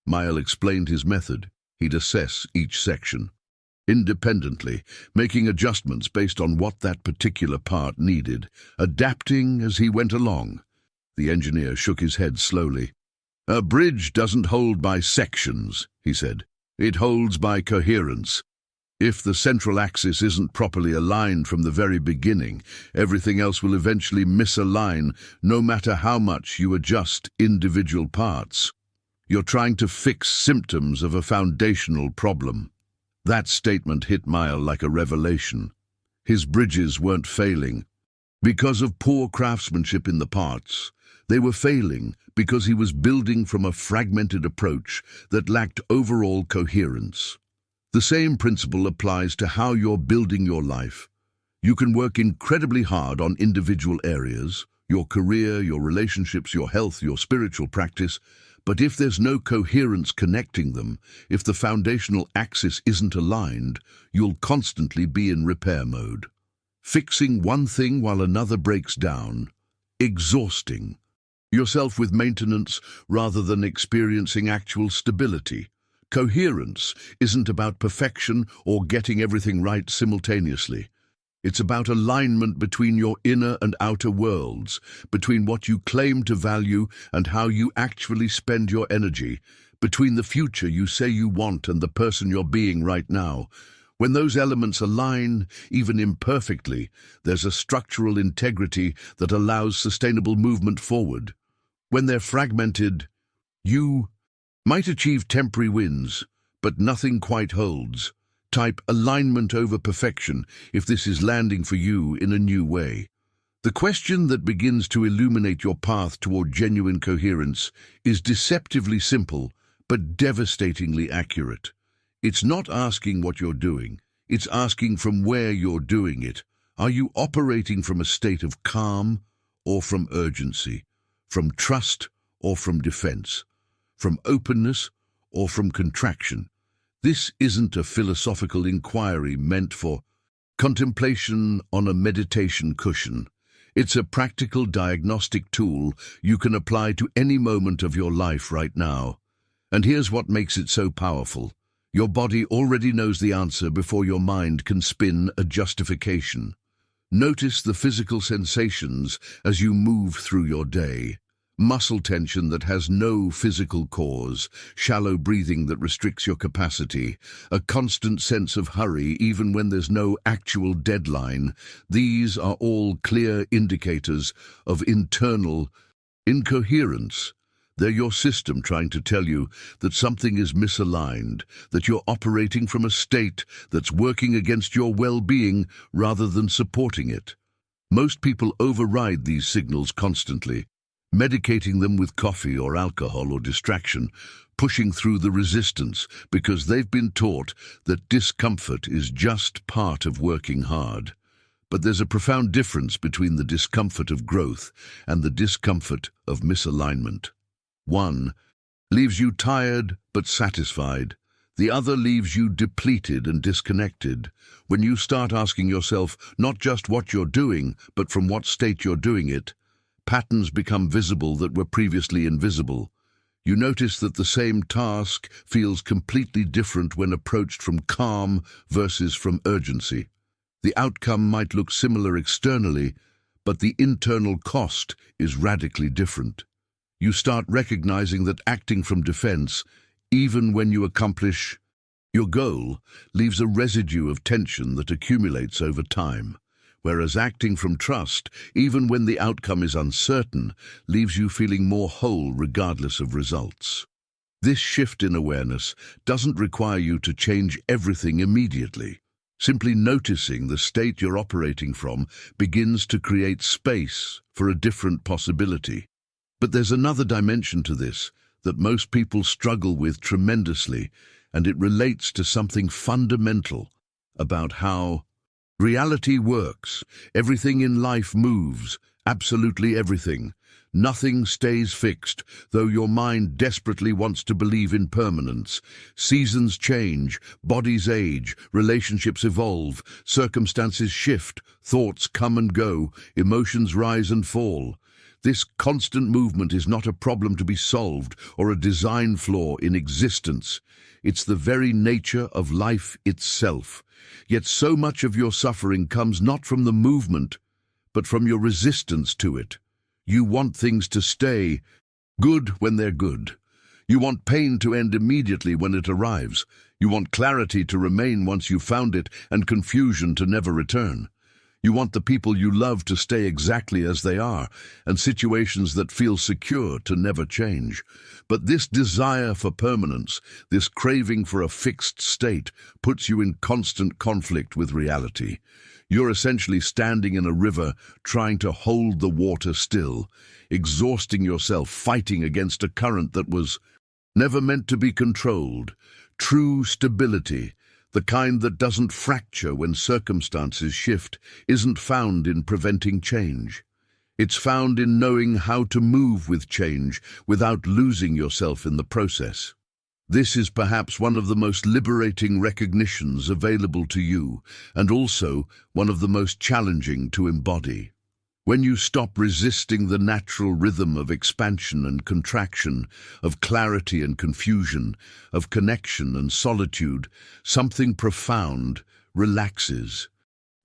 Mael explained his method. He'd assess each section independently, making adjustments based on what that particular part needed, adapting as he went along. The engineer shook his head slowly. "A bridge doesn't hold by sections," he said. "It holds by coherence. If the central axis isn't properly aligned from the very beginning, everything else will eventually misalign, no matter how much you adjust individual parts. You're trying to fix symptoms of a foundational problem." That statement hit Mael like a revelation. His bridges weren't failing because of poor craftsmanship in the parts. They were failing because he was building from a fragmented approach that lacked overall coherence. The same principle applies to how you're building your life. You can work incredibly hard on individual areas, your career, your relationships, your health, your spiritual practice, but if there's no coherence connecting them, if the foundational axis isn't aligned, you'll constantly be in repair mode. Fixing one thing while another breaks down. Exhausting yourself with maintenance rather than experiencing actual stability. Coherence isn't about perfection or getting everything right simultaneously. It's about alignment between your inner and outer worlds, between what you claim to value and how you actually spend your energy, between the future you say you want and the person you're being right now. When those elements align, even imperfectly, there's a structural integrity that allows sustainable movement forward. When they're fragmented, you might achieve temporary wins, but nothing quite holds. Type alignment over perfection if this is landing for you in a new way. The question that begins to illuminate your path toward genuine coherence is deceptively simple, but devastatingly accurate. It's not asking what you're doing, it's asking from where you're doing it. Are you operating from a state of calm or from urgency, from trust or from defense, from openness or from contraction? This isn't a philosophical inquiry meant for contemplation on a meditation cushion. It's a practical diagnostic tool you can apply to any moment of your life right now. And here's what makes it so powerful. Your body already knows the answer before your mind can spin a justification. Notice the physical sensations as you move through your day. Muscle tension that has no physical cause, shallow breathing that restricts your capacity, a constant sense of hurry even when there's no actual deadline. These are all clear indicators of internal incoherence. They're your system trying to tell you that something is misaligned, that you're operating from a state that's working against your well-being rather than supporting it. Most people override these signals constantly, medicating them with coffee or alcohol or distraction, pushing through the resistance because they've been taught that discomfort is just part of working hard. But there's a profound difference between the discomfort of growth and the discomfort of misalignment. One leaves you tired but satisfied. The other leaves you depleted and disconnected. When you start asking yourself not just what you're doing, but from what state you're doing it, patterns become visible that were previously invisible. You notice that the same task feels completely different when approached from calm versus from urgency. The outcome might look similar externally, but the internal cost is radically different. You start recognizing that acting from defense, even when you accomplish your goal, leaves a residue of tension that accumulates over time. Whereas acting from trust, even when the outcome is uncertain, leaves you feeling more whole regardless of results. This shift in awareness doesn't require you to change everything immediately. Simply noticing the state you're operating from begins to create space for a different possibility. But there's another dimension to this that most people struggle with tremendously, and it relates to something fundamental about how reality works. Everything in life moves, absolutely everything. Nothing stays fixed, though your mind desperately wants to believe in permanence. Seasons change, bodies age, relationships evolve, circumstances shift, thoughts come and go, emotions rise and fall. This constant movement is not a problem to be solved or a design flaw in existence. It's the very nature of life itself. Yet so much of your suffering comes not from the movement, but from your resistance to it. You want things to stay good when they're good. You want pain to end immediately when it arrives. You want clarity to remain once you've found it and confusion to never return. You want the people you love to stay exactly as they are, and situations that feel secure to never change. But this desire for permanence, this craving for a fixed state, puts you in constant conflict with reality. You're essentially standing in a river trying to hold the water still, exhausting yourself, fighting against a current that was never meant to be controlled. True stability, the kind that doesn't fracture when circumstances shift, isn't found in preventing change. It's found in knowing how to move with change without losing yourself in the process. This is perhaps one of the most liberating recognitions available to you, and also one of the most challenging to embody. When you stop resisting the natural rhythm of expansion and contraction, of clarity and confusion, of connection and solitude, something profound relaxes.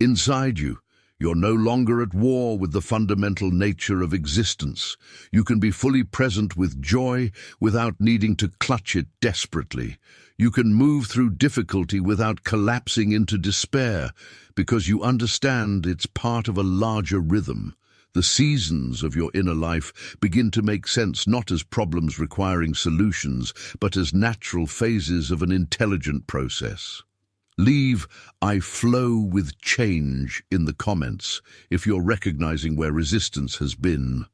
Inside you, you're no longer at war with the fundamental nature of existence. You can be fully present with joy without needing to clutch it desperately. You can move through difficulty without collapsing into despair, because you understand it's part of a larger rhythm. The seasons of your inner life begin to make sense not as problems requiring solutions, but as natural phases of an intelligent process. Leave "I flow with change" in the comments if you're recognizing where resistance has been,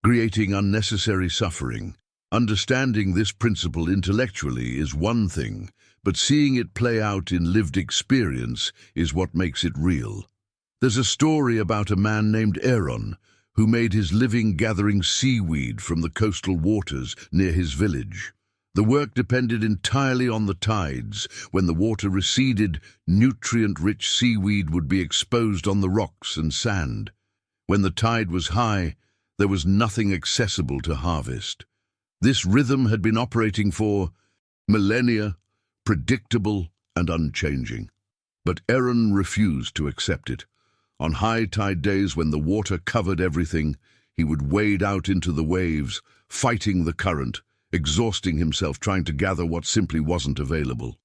creating unnecessary suffering. Understanding this principle intellectually is one thing, but seeing it play out in lived experience is what makes it real. There's a story about a man named Aaron who made his living gathering seaweed from the coastal waters near his village. The work depended entirely on the tides. When the water receded, nutrient-rich seaweed would be exposed on the rocks and sand. When the tide was high, there was nothing accessible to harvest. This rhythm had been operating for millennia, predictable and unchanging. But Aaron refused to accept it. On high tide days, when the water covered everything, he would wade out into the waves, fighting the current, exhausting himself trying to gather what simply wasn't available.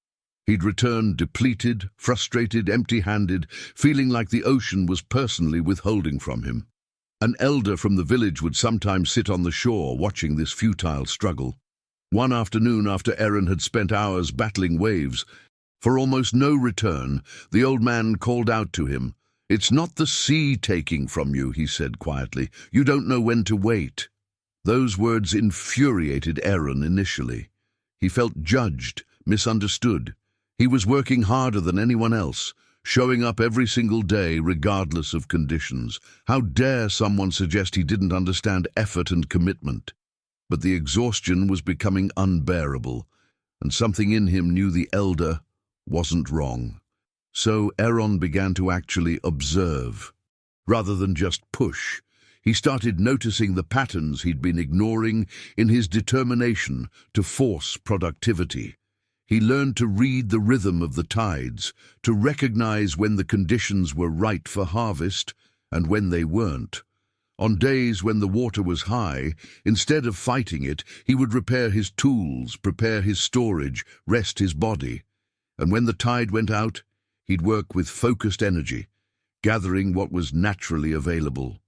He'd return depleted, frustrated, empty-handed, feeling like the ocean was personally withholding from him. An elder from the village would sometimes sit on the shore watching this futile struggle. One afternoon, after Aaron had spent hours battling waves, for almost no return, the old man called out to him. "It's not the sea taking from you," he said quietly. "You don't know when to wait." Those words infuriated Aaron initially. He felt judged, misunderstood. He was working harder than anyone else, showing up every single day regardless of conditions. How dare someone suggest he didn't understand effort and commitment? But the exhaustion was becoming unbearable, and something in him knew the elder wasn't wrong. So Aaron began to actually observe, rather than just push. He started noticing the patterns he'd been ignoring in his determination to force productivity. He learned to read the rhythm of the tides, to recognize when the conditions were right for harvest and when they weren't. On days when the water was high, instead of fighting it, he would repair his tools, prepare his storage, rest his body. And when the tide went out, he'd work with focused energy, gathering what was naturally available.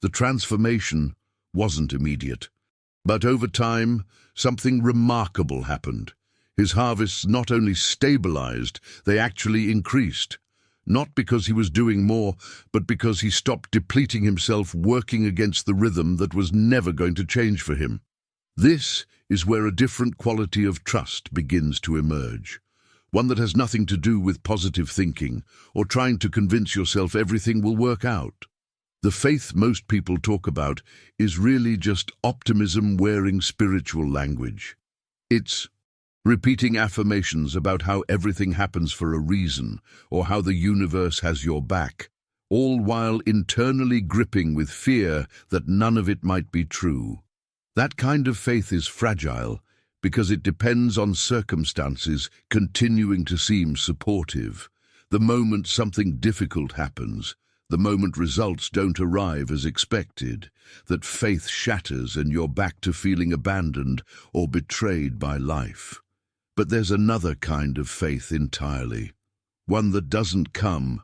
The transformation wasn't immediate, but over time, something remarkable happened. His harvests not only stabilized, they actually increased. Not because he was doing more, but because he stopped depleting himself working against the rhythm that was never going to change for him. This is where a different quality of trust begins to emerge. One that has nothing to do with positive thinking or trying to convince yourself everything will work out. The faith most people talk about is really just optimism wearing spiritual language. It's repeating affirmations about how everything happens for a reason or how the universe has your back, all while internally gripping with fear that none of it might be true. That kind of faith is fragile because it depends on circumstances continuing to seem supportive. The moment something difficult happens, the moment results don't arrive as expected, that faith shatters and you're back to feeling abandoned or betrayed by life. But there's another kind of faith entirely, one that doesn't come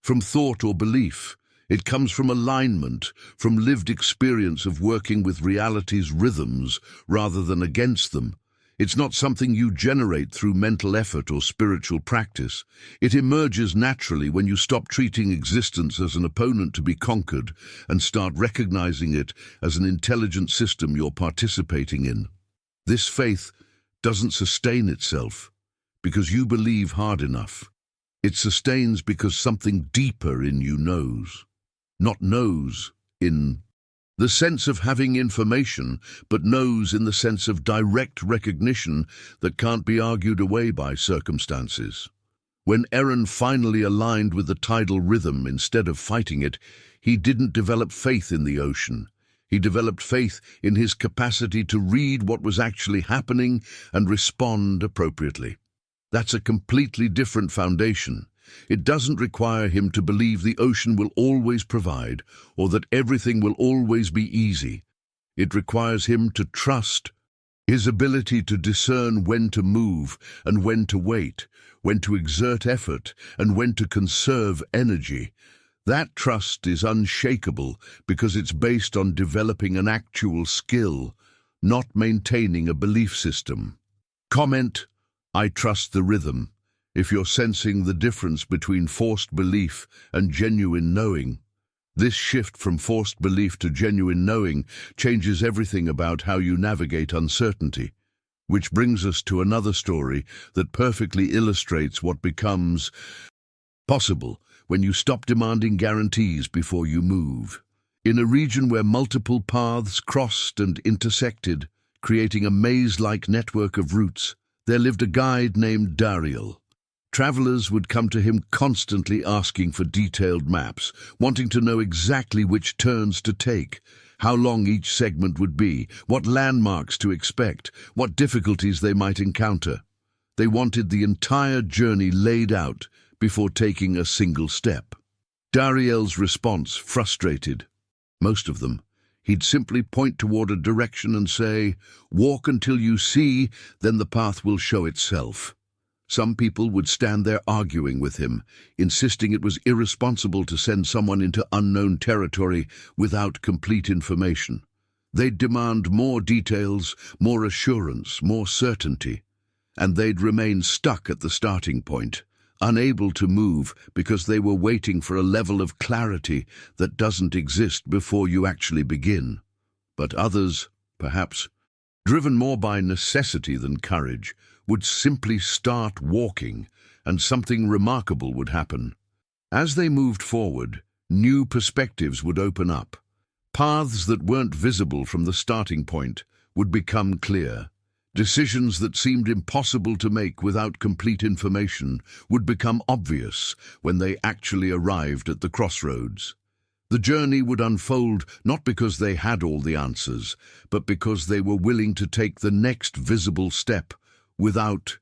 from thought or belief. It comes from alignment, from lived experience of working with reality's rhythms rather than against them. It's not something you generate through mental effort or spiritual practice. It emerges naturally when you stop treating existence as an opponent to be conquered and start recognizing it as an intelligent system you're participating in. This faith doesn't sustain itself because you believe hard enough. It sustains because something deeper in you knows. Not knows in the sense of having information, but knows in the sense of direct recognition that can't be argued away by circumstances. When Aaron finally aligned with the tidal rhythm instead of fighting it, he didn't develop faith in the ocean. He developed faith in his capacity to read what was actually happening and respond appropriately. That's a completely different foundation. It doesn't require him to believe the ocean will always provide or that everything will always be easy. It requires him to trust his ability to discern when to move and when to wait, when to exert effort and when to conserve energy. That trust is unshakable because it's based on developing an actual skill, not maintaining a belief system. Comment, I trust the rhythm, if you're sensing the difference between forced belief and genuine knowing. This shift from forced belief to genuine knowing changes everything about how you navigate uncertainty. Which brings us to another story that perfectly illustrates what becomes possible when you stop demanding guarantees before you move. In a region where multiple paths crossed and intersected, creating a maze-like network of routes, there lived a guide named Dariel. Travelers would come to him constantly asking for detailed maps, wanting to know exactly which turns to take, how long each segment would be, what landmarks to expect, what difficulties they might encounter. They wanted the entire journey laid out before taking a single step. Dariel's response frustrated most of them. He'd simply point toward a direction and say, "Walk until you see, then the path will show itself." Some people would stand there arguing with him, insisting it was irresponsible to send someone into unknown territory without complete information. They'd demand more details, more assurance, more certainty, and they'd remain stuck at the starting point, unable to move because they were waiting for a level of clarity that doesn't exist before you actually begin. But others, perhaps, driven more by necessity than courage, would simply start walking, and something remarkable would happen. As they moved forward, new perspectives would open up. Paths that weren't visible from the starting point would become clear. Decisions that seemed impossible to make without complete information would become obvious when they actually arrived at the crossroads. The journey would unfold not because they had all the answers, but because they were willing to take the next visible step without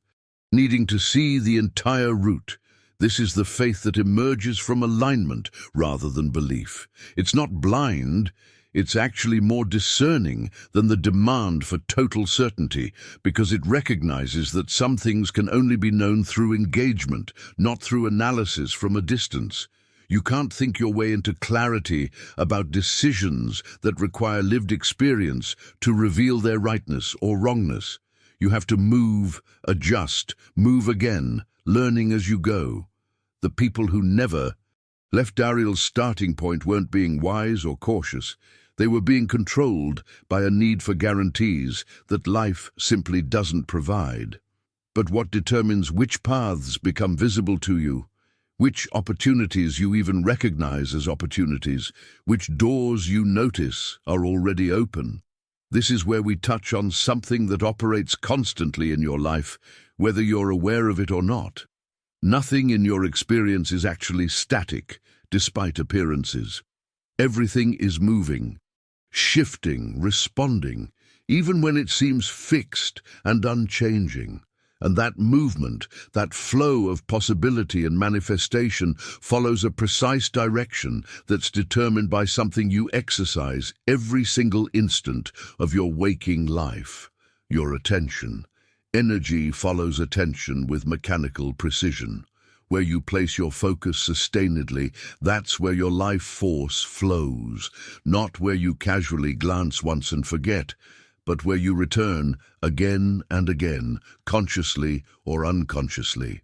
needing to see the entire route. This is the faith that emerges from alignment rather than belief. It's not blind, it's actually more discerning than the demand for total certainty, because it recognizes that some things can only be known through engagement, not through analysis from a distance. You can't think your way into clarity about decisions that require lived experience to reveal their rightness or wrongness. You have to move, adjust, move again, learning as you go. The people who never left Dariel's starting point weren't being wise or cautious. They were being controlled by a need for guarantees that life simply doesn't provide. But what determines which paths become visible to you, which opportunities you even recognize as opportunities, which doors you notice are already open? This is where we touch on something that operates constantly in your life, whether you're aware of it or not. Nothing in your experience is actually static, despite appearances. Everything is moving, shifting, responding, even when it seems fixed and unchanging. And that movement, that flow of possibility and manifestation follows a precise direction that's determined by something you exercise every single instant of your waking life: your attention. Energy follows attention with mechanical precision. Where you place your focus sustainedly, that's where your life force flows, not where you casually glance once and forget, but where you return again and again, consciously or unconsciously.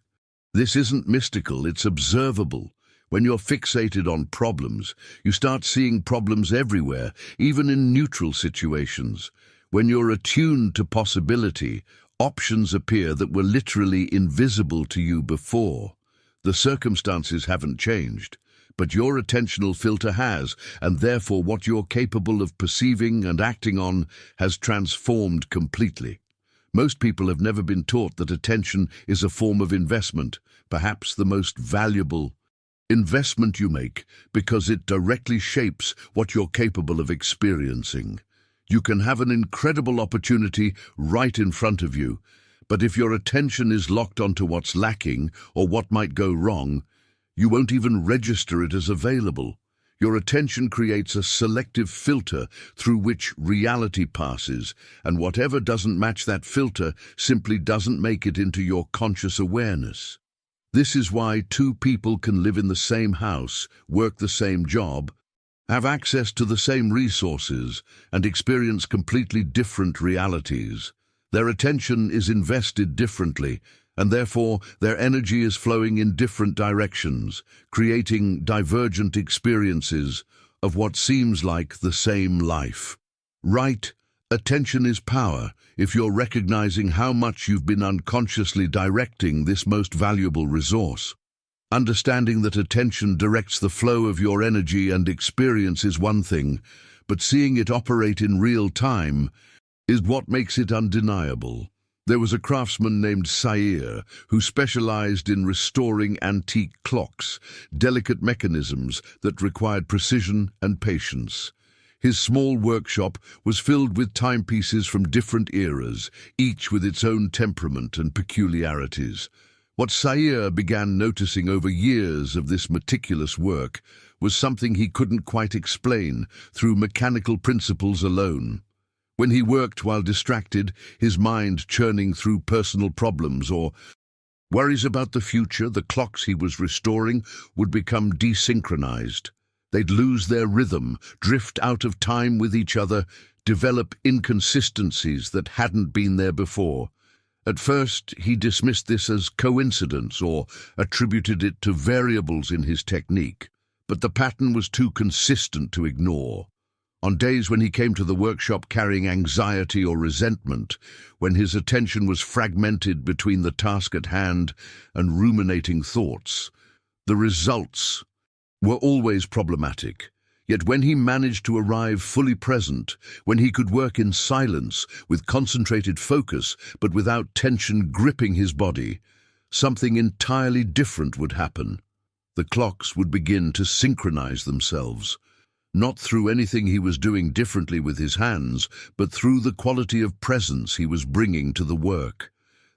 This isn't mystical, it's observable. When you're fixated on problems, you start seeing problems everywhere, even in neutral situations. When you're attuned to possibility, options appear that were literally invisible to you before. The circumstances haven't changed, but your attentional filter has, and therefore what you're capable of perceiving and acting on has transformed completely. Most people have never been taught that attention is a form of investment, perhaps the most valuable investment you make, because it directly shapes what you're capable of experiencing. You can have an incredible opportunity right in front of you, but if your attention is locked onto what's lacking or what might go wrong, you won't even register it as available. Your attention creates a selective filter through which reality passes, and whatever doesn't match that filter simply doesn't make it into your conscious awareness. This is why two people can live in the same house, work the same job, have access to the same resources, and experience completely different realities. Their attention is invested differently, and therefore their energy is flowing in different directions, creating divergent experiences of what seems like the same life. Right, attention is power if you're recognizing how much you've been unconsciously directing this most valuable resource. Understanding that attention directs the flow of your energy and experience is one thing, but seeing it operate in real time is what makes it undeniable. There was a craftsman named Sair who specialized in restoring antique clocks, delicate mechanisms that required precision and patience. His small workshop was filled with timepieces from different eras, each with its own temperament and peculiarities. What Sair began noticing over years of this meticulous work was something he couldn't quite explain through mechanical principles alone. When he worked while distracted, his mind churning through personal problems or worries about the future, the clocks he was restoring would become desynchronized. They'd lose their rhythm, drift out of time with each other, develop inconsistencies that hadn't been there before. At first, he dismissed this as coincidence or attributed it to variables in his technique, but the pattern was too consistent to ignore. On days when he came to the workshop carrying anxiety or resentment, when his attention was fragmented between the task at hand and ruminating thoughts, the results were always problematic. Yet when he managed to arrive fully present, when he could work in silence, with concentrated focus, but without tension gripping his body, something entirely different would happen. The clocks would begin to synchronize themselves, not through anything he was doing differently with his hands, but through the quality of presence he was bringing to the work.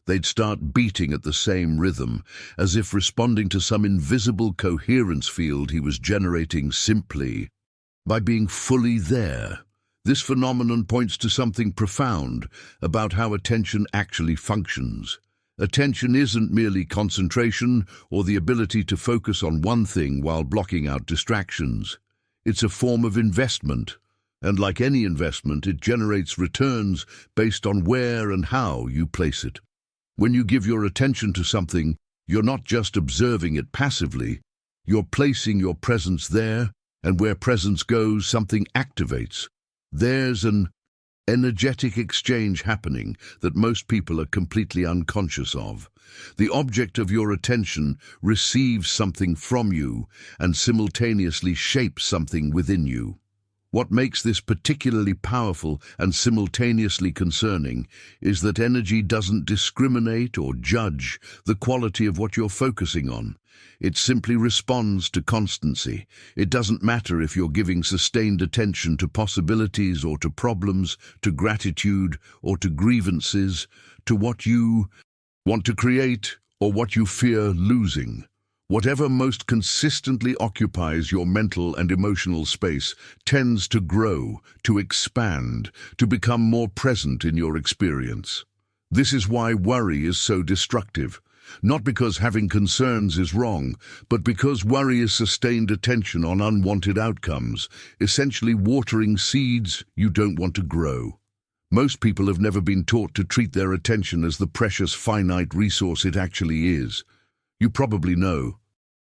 They'd start beating at the same rhythm, as if responding to some invisible coherence field he was generating simply by being fully there. This phenomenon points to something profound about how attention actually functions. Attention isn't merely concentration or the ability to focus on one thing while blocking out distractions. It's a form of investment, and like any investment, it generates returns based on where and how you place it. When you give your attention to something, you're not just observing it passively, you're placing your presence there, and where presence goes, something activates. There's an energetic exchange happening that most people are completely unconscious of. The object of your attention receives something from you and simultaneously shapes something within you. What makes this particularly powerful and simultaneously concerning is that energy doesn't discriminate or judge the quality of what you're focusing on. It simply responds to constancy. It doesn't matter if you're giving sustained attention to possibilities or to problems, to gratitude or to grievances, to what you want to create or what you fear losing. Whatever most consistently occupies your mental and emotional space tends to grow, to expand, to become more present in your experience. This is why worry is so destructive. Not because having concerns is wrong, but because worry is sustained attention on unwanted outcomes, essentially watering seeds you don't want to grow. Most people have never been taught to treat their attention as the precious finite resource it actually is. You probably know,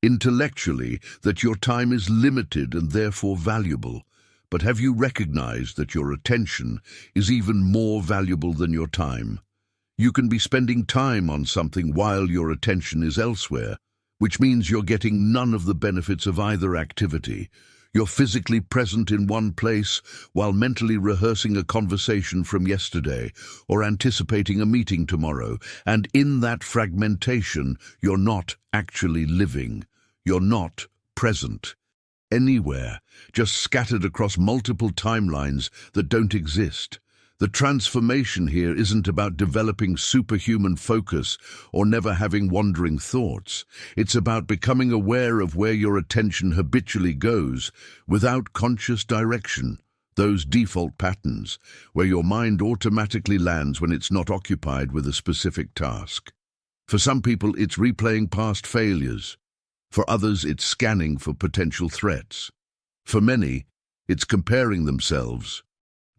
intellectually, that your time is limited and therefore valuable. But have you recognized that your attention is even more valuable than your time? You can be spending time on something while your attention is elsewhere, which means you're getting none of the benefits of either activity. You're physically present in one place while mentally rehearsing a conversation from yesterday or anticipating a meeting tomorrow. And in that fragmentation, you're not actually living. You're not present anywhere, just scattered across multiple timelines that don't exist. The transformation here isn't about developing superhuman focus or never having wandering thoughts. It's about becoming aware of where your attention habitually goes without conscious direction, those default patterns, where your mind automatically lands when it's not occupied with a specific task. For some people, it's replaying past failures. For others, it's scanning for potential threats. For many, it's comparing themselves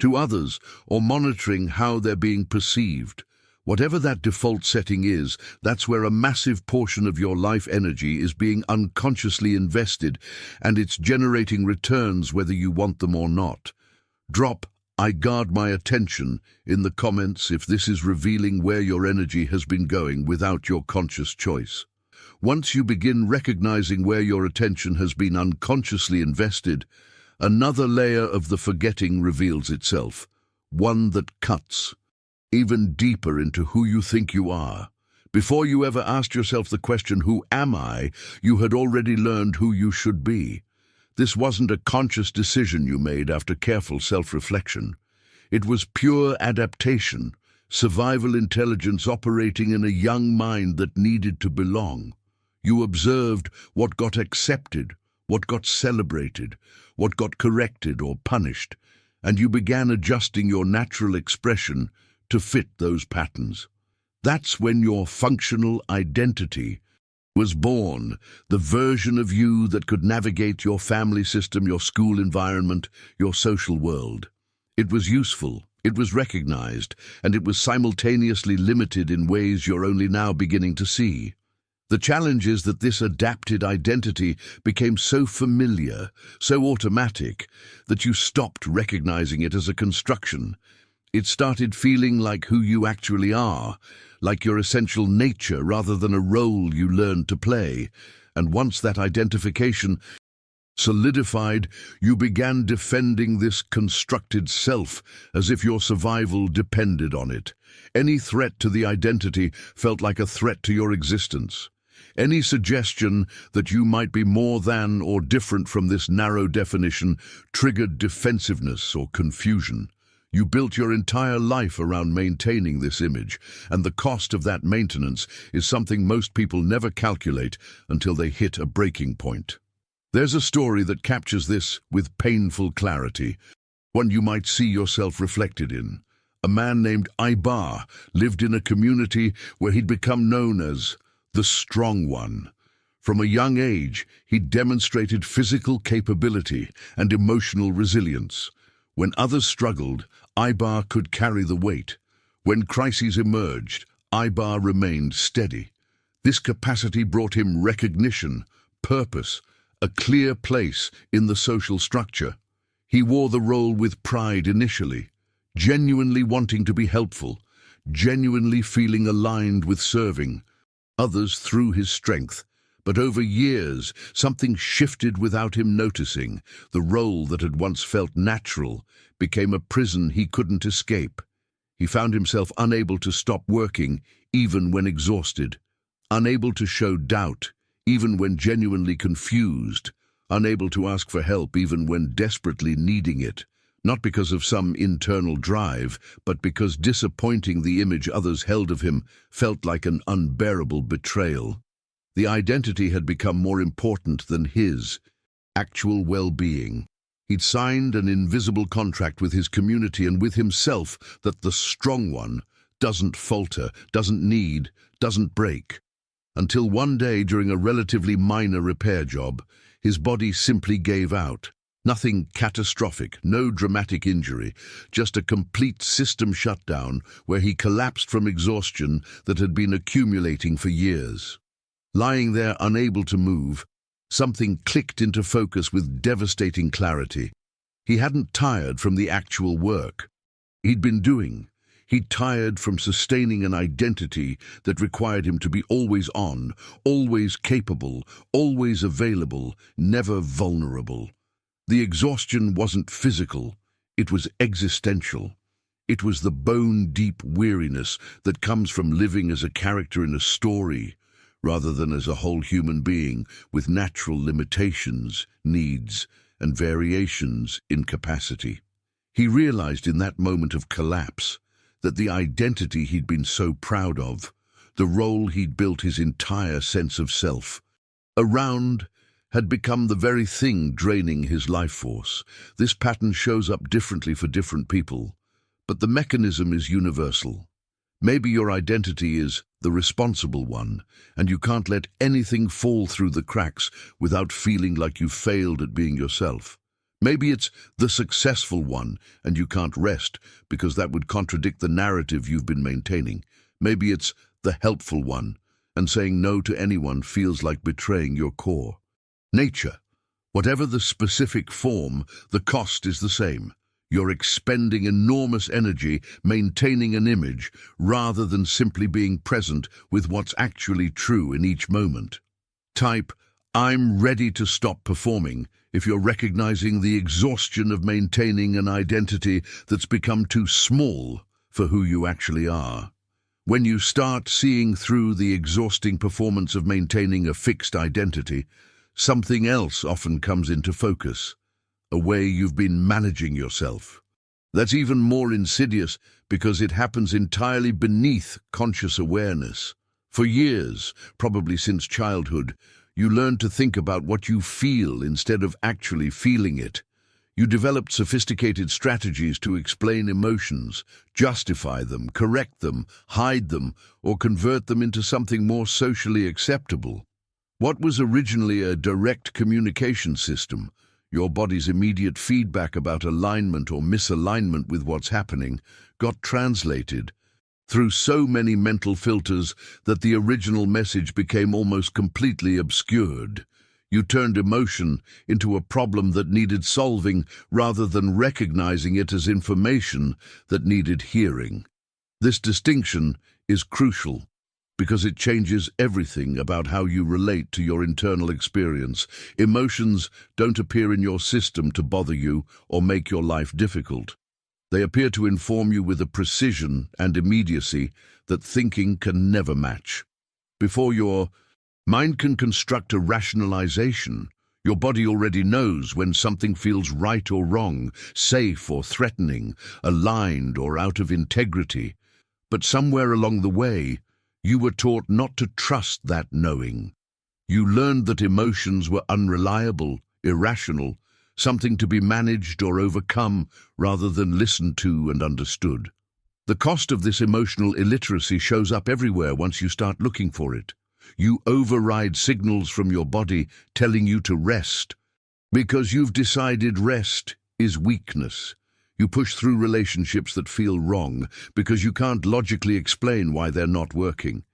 to others or monitoring how they're being perceived. Whatever that default setting is, that's where a massive portion of your life energy is being unconsciously invested, and it's generating returns whether you want them or not. Drop "I guard my attention" in the comments if this is revealing where your energy has been going without your conscious choice. Once you begin recognizing where your attention has been unconsciously invested, another layer of the forgetting reveals itself, one that cuts even deeper into who you think you are. Before you ever asked yourself the question, "Who am I?" you had already learned who you should be. This wasn't a conscious decision you made after careful self-reflection. It was pure adaptation, survival intelligence operating in a young mind that needed to belong. You observed what got accepted, what got celebrated, what got corrected or punished, and you began adjusting your natural expression to fit those patterns. That's when your functional identity was born, the version of you that could navigate your family system, your school environment, your social world. It was useful, it was recognized, and it was simultaneously limited in ways you're only now beginning to see. The challenge is that this adapted identity became so familiar, so automatic, that you stopped recognizing it as a construction. It started feeling like who you actually are, like your essential nature rather than a role you learned to play. And once that identification solidified, you began defending this constructed self as if your survival depended on it. Any threat to the identity felt like a threat to your existence. Any suggestion that you might be more than or different from this narrow definition triggered defensiveness or confusion. You built your entire life around maintaining this image, and the cost of that maintenance is something most people never calculate until they hit a breaking point. There's a story that captures this with painful clarity, one you might see yourself reflected in. A man named Ibar lived in a community where he'd become known as the Strong One. From a young age, he demonstrated physical capability and emotional resilience. When others struggled, Ibar could carry the weight. When crises emerged, Ibar remained steady. This capacity brought him recognition, purpose, a clear place in the social structure. He wore the role with pride initially, genuinely wanting to be helpful, genuinely feeling aligned with serving others through his strength. But over years, something shifted without him noticing. The role that had once felt natural became a prison he couldn't escape. He found himself unable to stop working, even when exhausted, unable to show doubt, even when genuinely confused, unable to ask for help even when desperately needing it, not because of some internal drive, but because disappointing the image others held of him felt like an unbearable betrayal. The identity had become more important than his actual well-being. He'd signed an invisible contract with his community and with himself that the strong one doesn't falter, doesn't need, doesn't break. Until one day, during a relatively minor repair job, his body simply gave out. Nothing catastrophic, no dramatic injury, just a complete system shutdown where he collapsed from exhaustion that had been accumulating for years. Lying there unable to move, something clicked into focus with devastating clarity. He hadn't tired from the actual work he'd been doing. He'd tired from sustaining an identity that required him to be always on, always capable, always available, never vulnerable. The exhaustion wasn't physical, it was existential. It was the bone-deep weariness that comes from living as a character in a story, rather than as a whole human being with natural limitations, needs, and variations in capacity. He realized in that moment of collapse that the identity he'd been so proud of, the role he'd built his entire sense of self around, had become the very thing draining his life force. This pattern shows up differently for different people, but the mechanism is universal. Maybe your identity is the responsible one, and you can't let anything fall through the cracks without feeling like you failed at being yourself. Maybe it's the successful one, and you can't rest because that would contradict the narrative you've been maintaining. Maybe it's the helpful one, and saying no to anyone feels like betraying your core. Nature, whatever the specific form, the cost is the same. You're expending enormous energy maintaining an image rather than simply being present with what's actually true in each moment. Type, "I'm ready to stop performing," if you're recognizing the exhaustion of maintaining an identity that's become too small for who you actually are. When you start seeing through the exhausting performance of maintaining a fixed identity, something else often comes into focus. A way you've been managing yourself. That's even more insidious because it happens entirely beneath conscious awareness. For years, probably since childhood, you learned to think about what you feel instead of actually feeling it. You developed sophisticated strategies to explain emotions, justify them, correct them, hide them, or convert them into something more socially acceptable. What was originally a direct communication system, your body's immediate feedback about alignment or misalignment with what's happening, got translated through so many mental filters that the original message became almost completely obscured. You turned emotion into a problem that needed solving rather than recognizing it as information that needed hearing. This distinction is crucial because it changes everything about how you relate to your internal experience. Emotions don't appear in your system to bother you or make your life difficult. They appear to inform you with a precision and immediacy that thinking can never match. Before your mind can construct a rationalization, your body already knows when something feels right or wrong, safe or threatening, aligned or out of integrity. But somewhere along the way, you were taught not to trust that knowing. You learned that emotions were unreliable, irrational, something to be managed or overcome rather than listened to and understood. The cost of this emotional illiteracy shows up everywhere once you start looking for it. You override signals from your body telling you to rest because you've decided rest is weakness. You push through relationships that feel wrong because you can't logically explain why they're not working.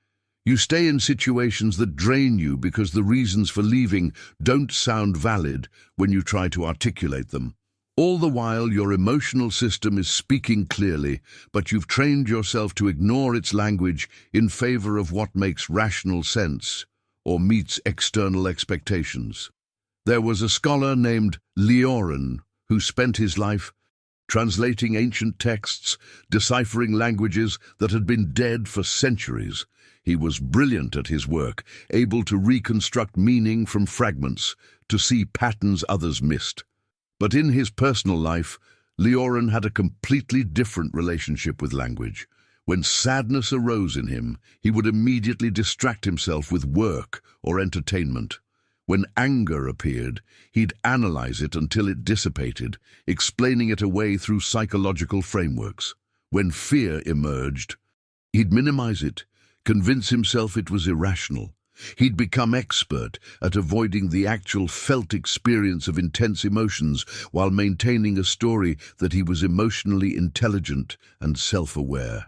You stay in situations that drain you because the reasons for leaving don't sound valid when you try to articulate them. All the while, your emotional system is speaking clearly, but you've trained yourself to ignore its language in favor of what makes rational sense or meets external expectations. There was a scholar named Leorin who spent his life translating ancient texts, deciphering languages that had been dead for centuries. He was brilliant at his work, able to reconstruct meaning from fragments, to see patterns others missed. But in his personal life, Leorin had a completely different relationship with language. When sadness arose in him, he would immediately distract himself with work or entertainment. When anger appeared, he'd analyze it until it dissipated, explaining it away through psychological frameworks. When fear emerged, he'd minimize it, convince himself it was irrational. He'd become expert at avoiding the actual felt experience of intense emotions while maintaining a story that he was emotionally intelligent and self-aware.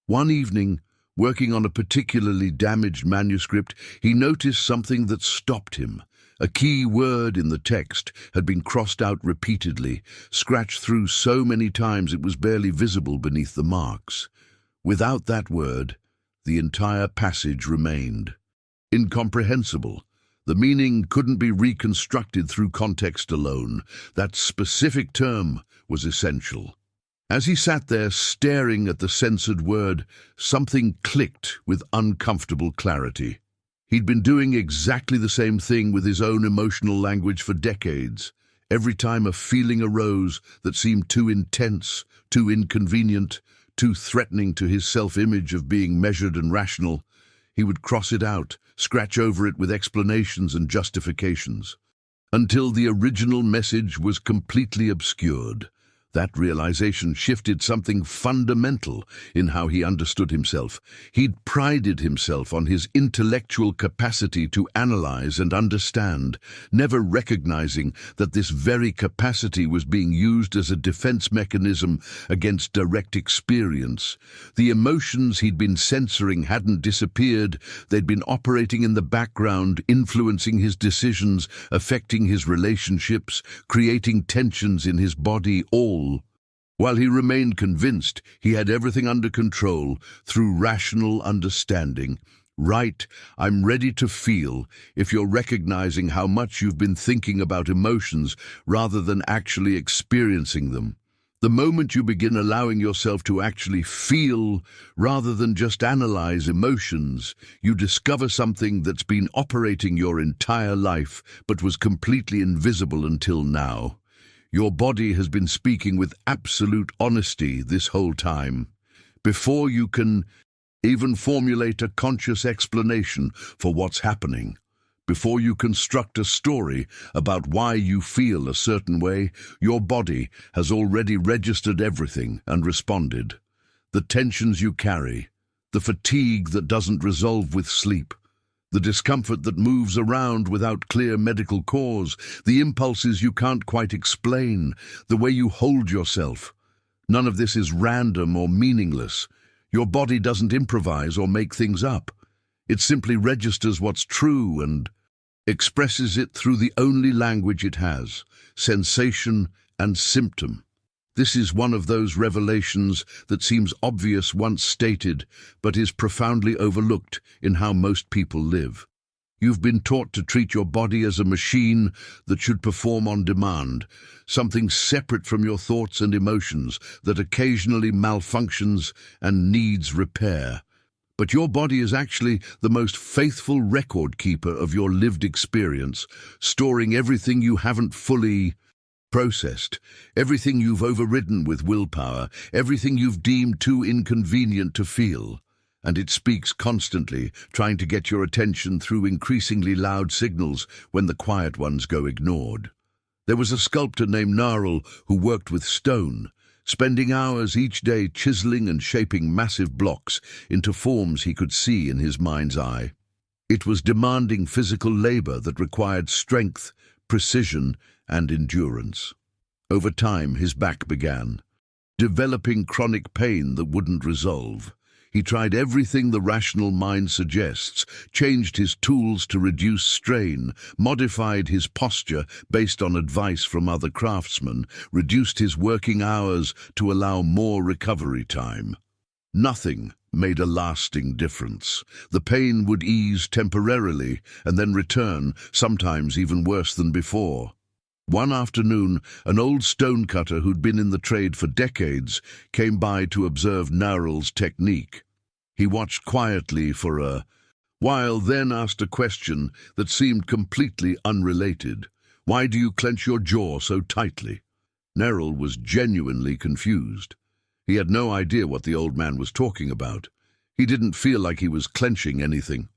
One evening, working on a particularly damaged manuscript, he noticed something that stopped him. A key word in the text had been crossed out repeatedly, scratched through so many times it was barely visible beneath the marks. Without that word, the entire passage remained incomprehensible. The meaning couldn't be reconstructed through context alone. That specific term was essential. As he sat there staring at the censored word, something clicked with uncomfortable clarity. He'd been doing exactly the same thing with his own emotional language for decades. Every time a feeling arose that seemed too intense, too inconvenient, too threatening to his self-image of being measured and rational, he would cross it out, scratch over it with explanations and justifications, until the original message was completely obscured. That realization shifted something fundamental in how he understood himself. He'd prided himself on his intellectual capacity to analyze and understand, never recognizing that this very capacity was being used as a defense mechanism against direct experience. The emotions he'd been censoring hadn't disappeared. They'd been operating in the background, influencing his decisions, affecting his relationships, creating tensions in his body, all while he remained convinced he had everything under control through rational understanding. Right, I'm ready to feel if you're recognizing how much you've been thinking about emotions rather than actually experiencing them. The moment you begin allowing yourself to actually feel rather than just analyze emotions, you discover something that's been operating your entire life but was completely invisible until now. Your body has been speaking with absolute honesty this whole time. Before you can even formulate a conscious explanation for what's happening, before you construct a story about why you feel a certain way, your body has already registered everything and responded. The tensions you carry, the fatigue that doesn't resolve with sleep, the discomfort that moves around without clear medical cause, the impulses you can't quite explain, the way you hold yourself. None of this is random or meaningless. Your body doesn't improvise or make things up. It simply registers what's true and expresses it through the only language it has, sensation and symptom. This is one of those revelations that seems obvious once stated, but is profoundly overlooked in how most people live. You've been taught to treat your body as a machine that should perform on demand, something separate from your thoughts and emotions that occasionally malfunctions and needs repair. But your body is actually the most faithful record keeper of your lived experience, storing everything you haven't fully processed, everything you've overridden with willpower, everything you've deemed too inconvenient to feel. And it speaks constantly, trying to get your attention through increasingly loud signals when the quiet ones go ignored. There was a sculptor named Narl who worked with stone, spending hours each day chiseling and shaping massive blocks into forms he could see in his mind's eye. It was demanding physical labor that required strength, precision, and endurance. Over time, his back began developing chronic pain that wouldn't resolve. He tried everything the rational mind suggests, changed his tools to reduce strain, modified his posture based on advice from other craftsmen, reduced his working hours to allow more recovery time. Nothing made a lasting difference. The pain would ease temporarily and then return, sometimes even worse than before. One afternoon, an old stonecutter who'd been in the trade for decades came by to observe Narl's technique. He watched quietly for a while, then asked a question that seemed completely unrelated. "Why do you clench your jaw so tightly?" Narl was genuinely confused. He had no idea what the old man was talking about. He didn't feel like he was clenching anything.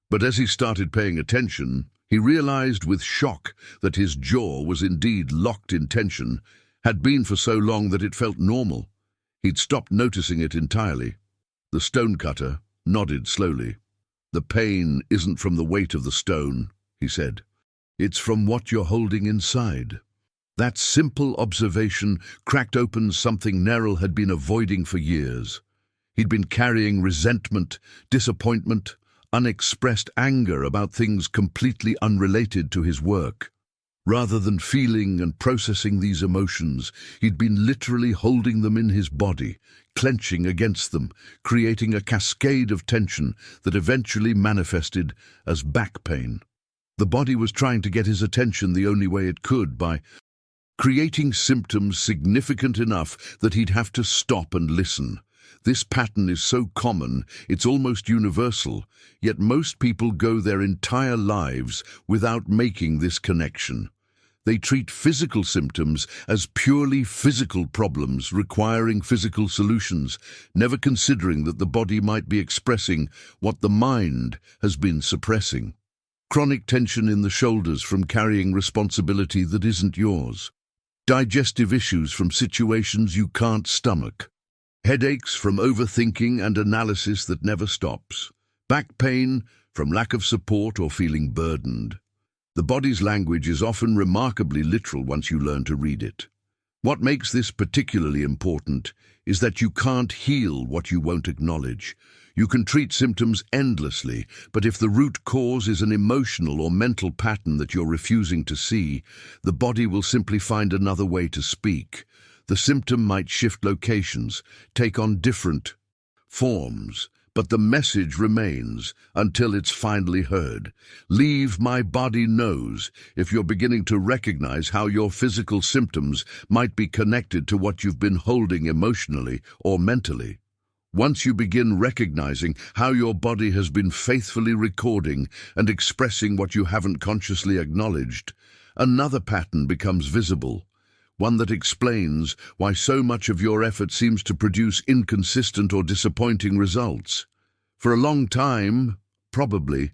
But as he started paying attention, he realized with shock that his jaw was indeed locked in tension, had been for so long that it felt normal. He'd stopped noticing it entirely. The stonecutter nodded slowly. "The pain isn't from the weight of the stone," he said. "It's from what you're holding inside." That simple observation cracked open something Narl had been avoiding for years. He'd been carrying resentment, disappointment, unexpressed anger about things completely unrelated to his work. Rather than feeling and processing these emotions, he'd been literally holding them in his body, clenching against them, creating a cascade of tension that eventually manifested as back pain. The body was trying to get his attention the only way it could, by creating symptoms significant enough that he'd have to stop and listen. This pattern is so common, it's almost universal, yet most people go their entire lives without making this connection. They treat physical symptoms as purely physical problems requiring physical solutions, never considering that the body might be expressing what the mind has been suppressing. Chronic tension in the shoulders from carrying responsibility that isn't yours. Digestive issues from situations you can't stomach. Headaches from overthinking and analysis that never stops. Back pain from lack of support or feeling burdened. The body's language is often remarkably literal once you learn to read it. What makes this particularly important is that you can't heal what you won't acknowledge. You can treat symptoms endlessly, but if the root cause is an emotional or mental pattern that you're refusing to see, the body will simply find another way to speak. The symptom might shift locations, take on different forms, but the message remains until it's finally heard. Leave my body knows if you're beginning to recognize how your physical symptoms might be connected to what you've been holding emotionally or mentally. Once you begin recognizing how your body has been faithfully recording and expressing what you haven't consciously acknowledged, another pattern becomes visible. One that explains why so much of your effort seems to produce inconsistent or disappointing results. For a long time, probably,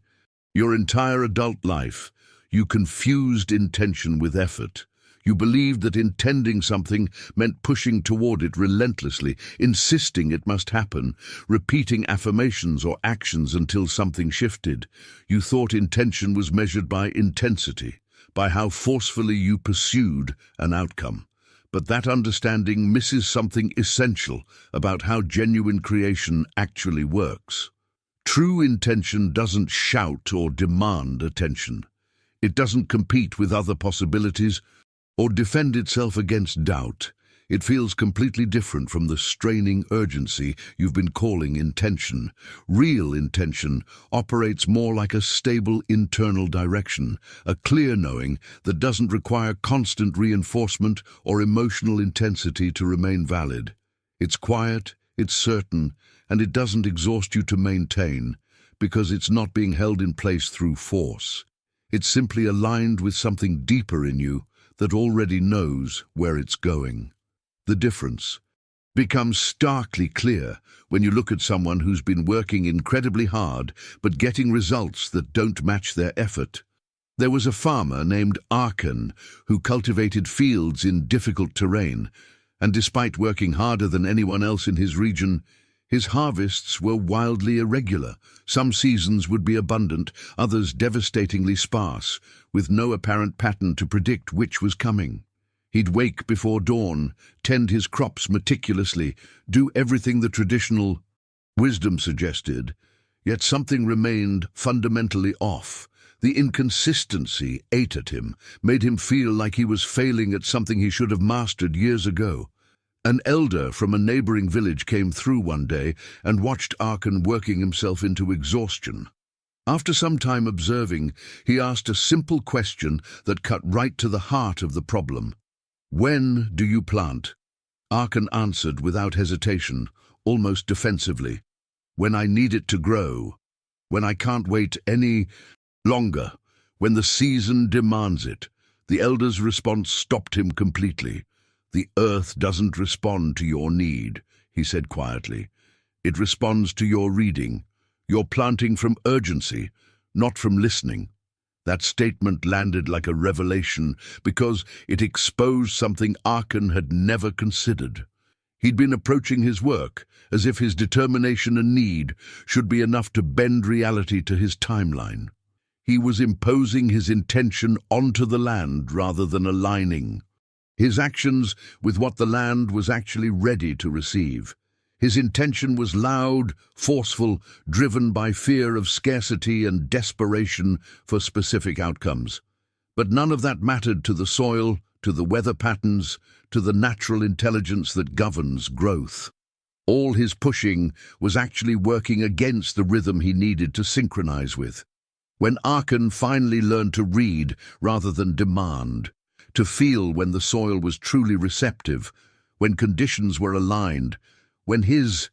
your entire adult life, you confused intention with effort. You believed that intending something meant pushing toward it relentlessly, insisting it must happen, repeating affirmations or actions until something shifted. You thought intention was measured by intensity, by how forcefully you pursued an outcome. But that understanding misses something essential about how genuine creation actually works. True intention doesn't shout or demand attention. It doesn't compete with other possibilities or defend itself against doubt. It feels completely different from the straining urgency you've been calling intention. Real intention operates more like a stable internal direction, a clear knowing that doesn't require constant reinforcement or emotional intensity to remain valid. It's quiet, it's certain, and it doesn't exhaust you to maintain, because it's not being held in place through force. It's simply aligned with something deeper in you that already knows where it's going. The difference becomes starkly clear when you look at someone who's been working incredibly hard but getting results that don't match their effort. There was a farmer named Arkan who cultivated fields in difficult terrain, and despite working harder than anyone else in his region, his harvests were wildly irregular. Some seasons would be abundant, others devastatingly sparse, with no apparent pattern to predict which was coming. He'd wake before dawn, tend his crops meticulously, do everything the traditional wisdom suggested, yet something remained fundamentally off. The inconsistency ate at him, made him feel like he was failing at something he should have mastered years ago. An elder from a neighboring village came through one day and watched Arkan working himself into exhaustion. After some time observing, he asked a simple question that cut right to the heart of the problem. "When do you plant?" Arkan answered without hesitation, almost defensively. "When I need it to grow. When I can't wait any longer. When the season demands it." The elder's response stopped him completely. "The earth doesn't respond to your need," he said quietly. "It responds to your reading. You're planting from urgency, not from listening." That statement landed like a revelation because it exposed something Arkan had never considered. He'd been approaching his work as if his determination and need should be enough to bend reality to his timeline. He was imposing his intention onto the land rather than aligning his actions with what the land was actually ready to receive. His intention was loud, forceful, driven by fear of scarcity and desperation for specific outcomes. But none of that mattered to the soil, to the weather patterns, to the natural intelligence that governs growth. All his pushing was actually working against the rhythm he needed to synchronize with. When Arkan finally learned to read rather than demand, to feel when the soil was truly receptive, when conditions were aligned, when his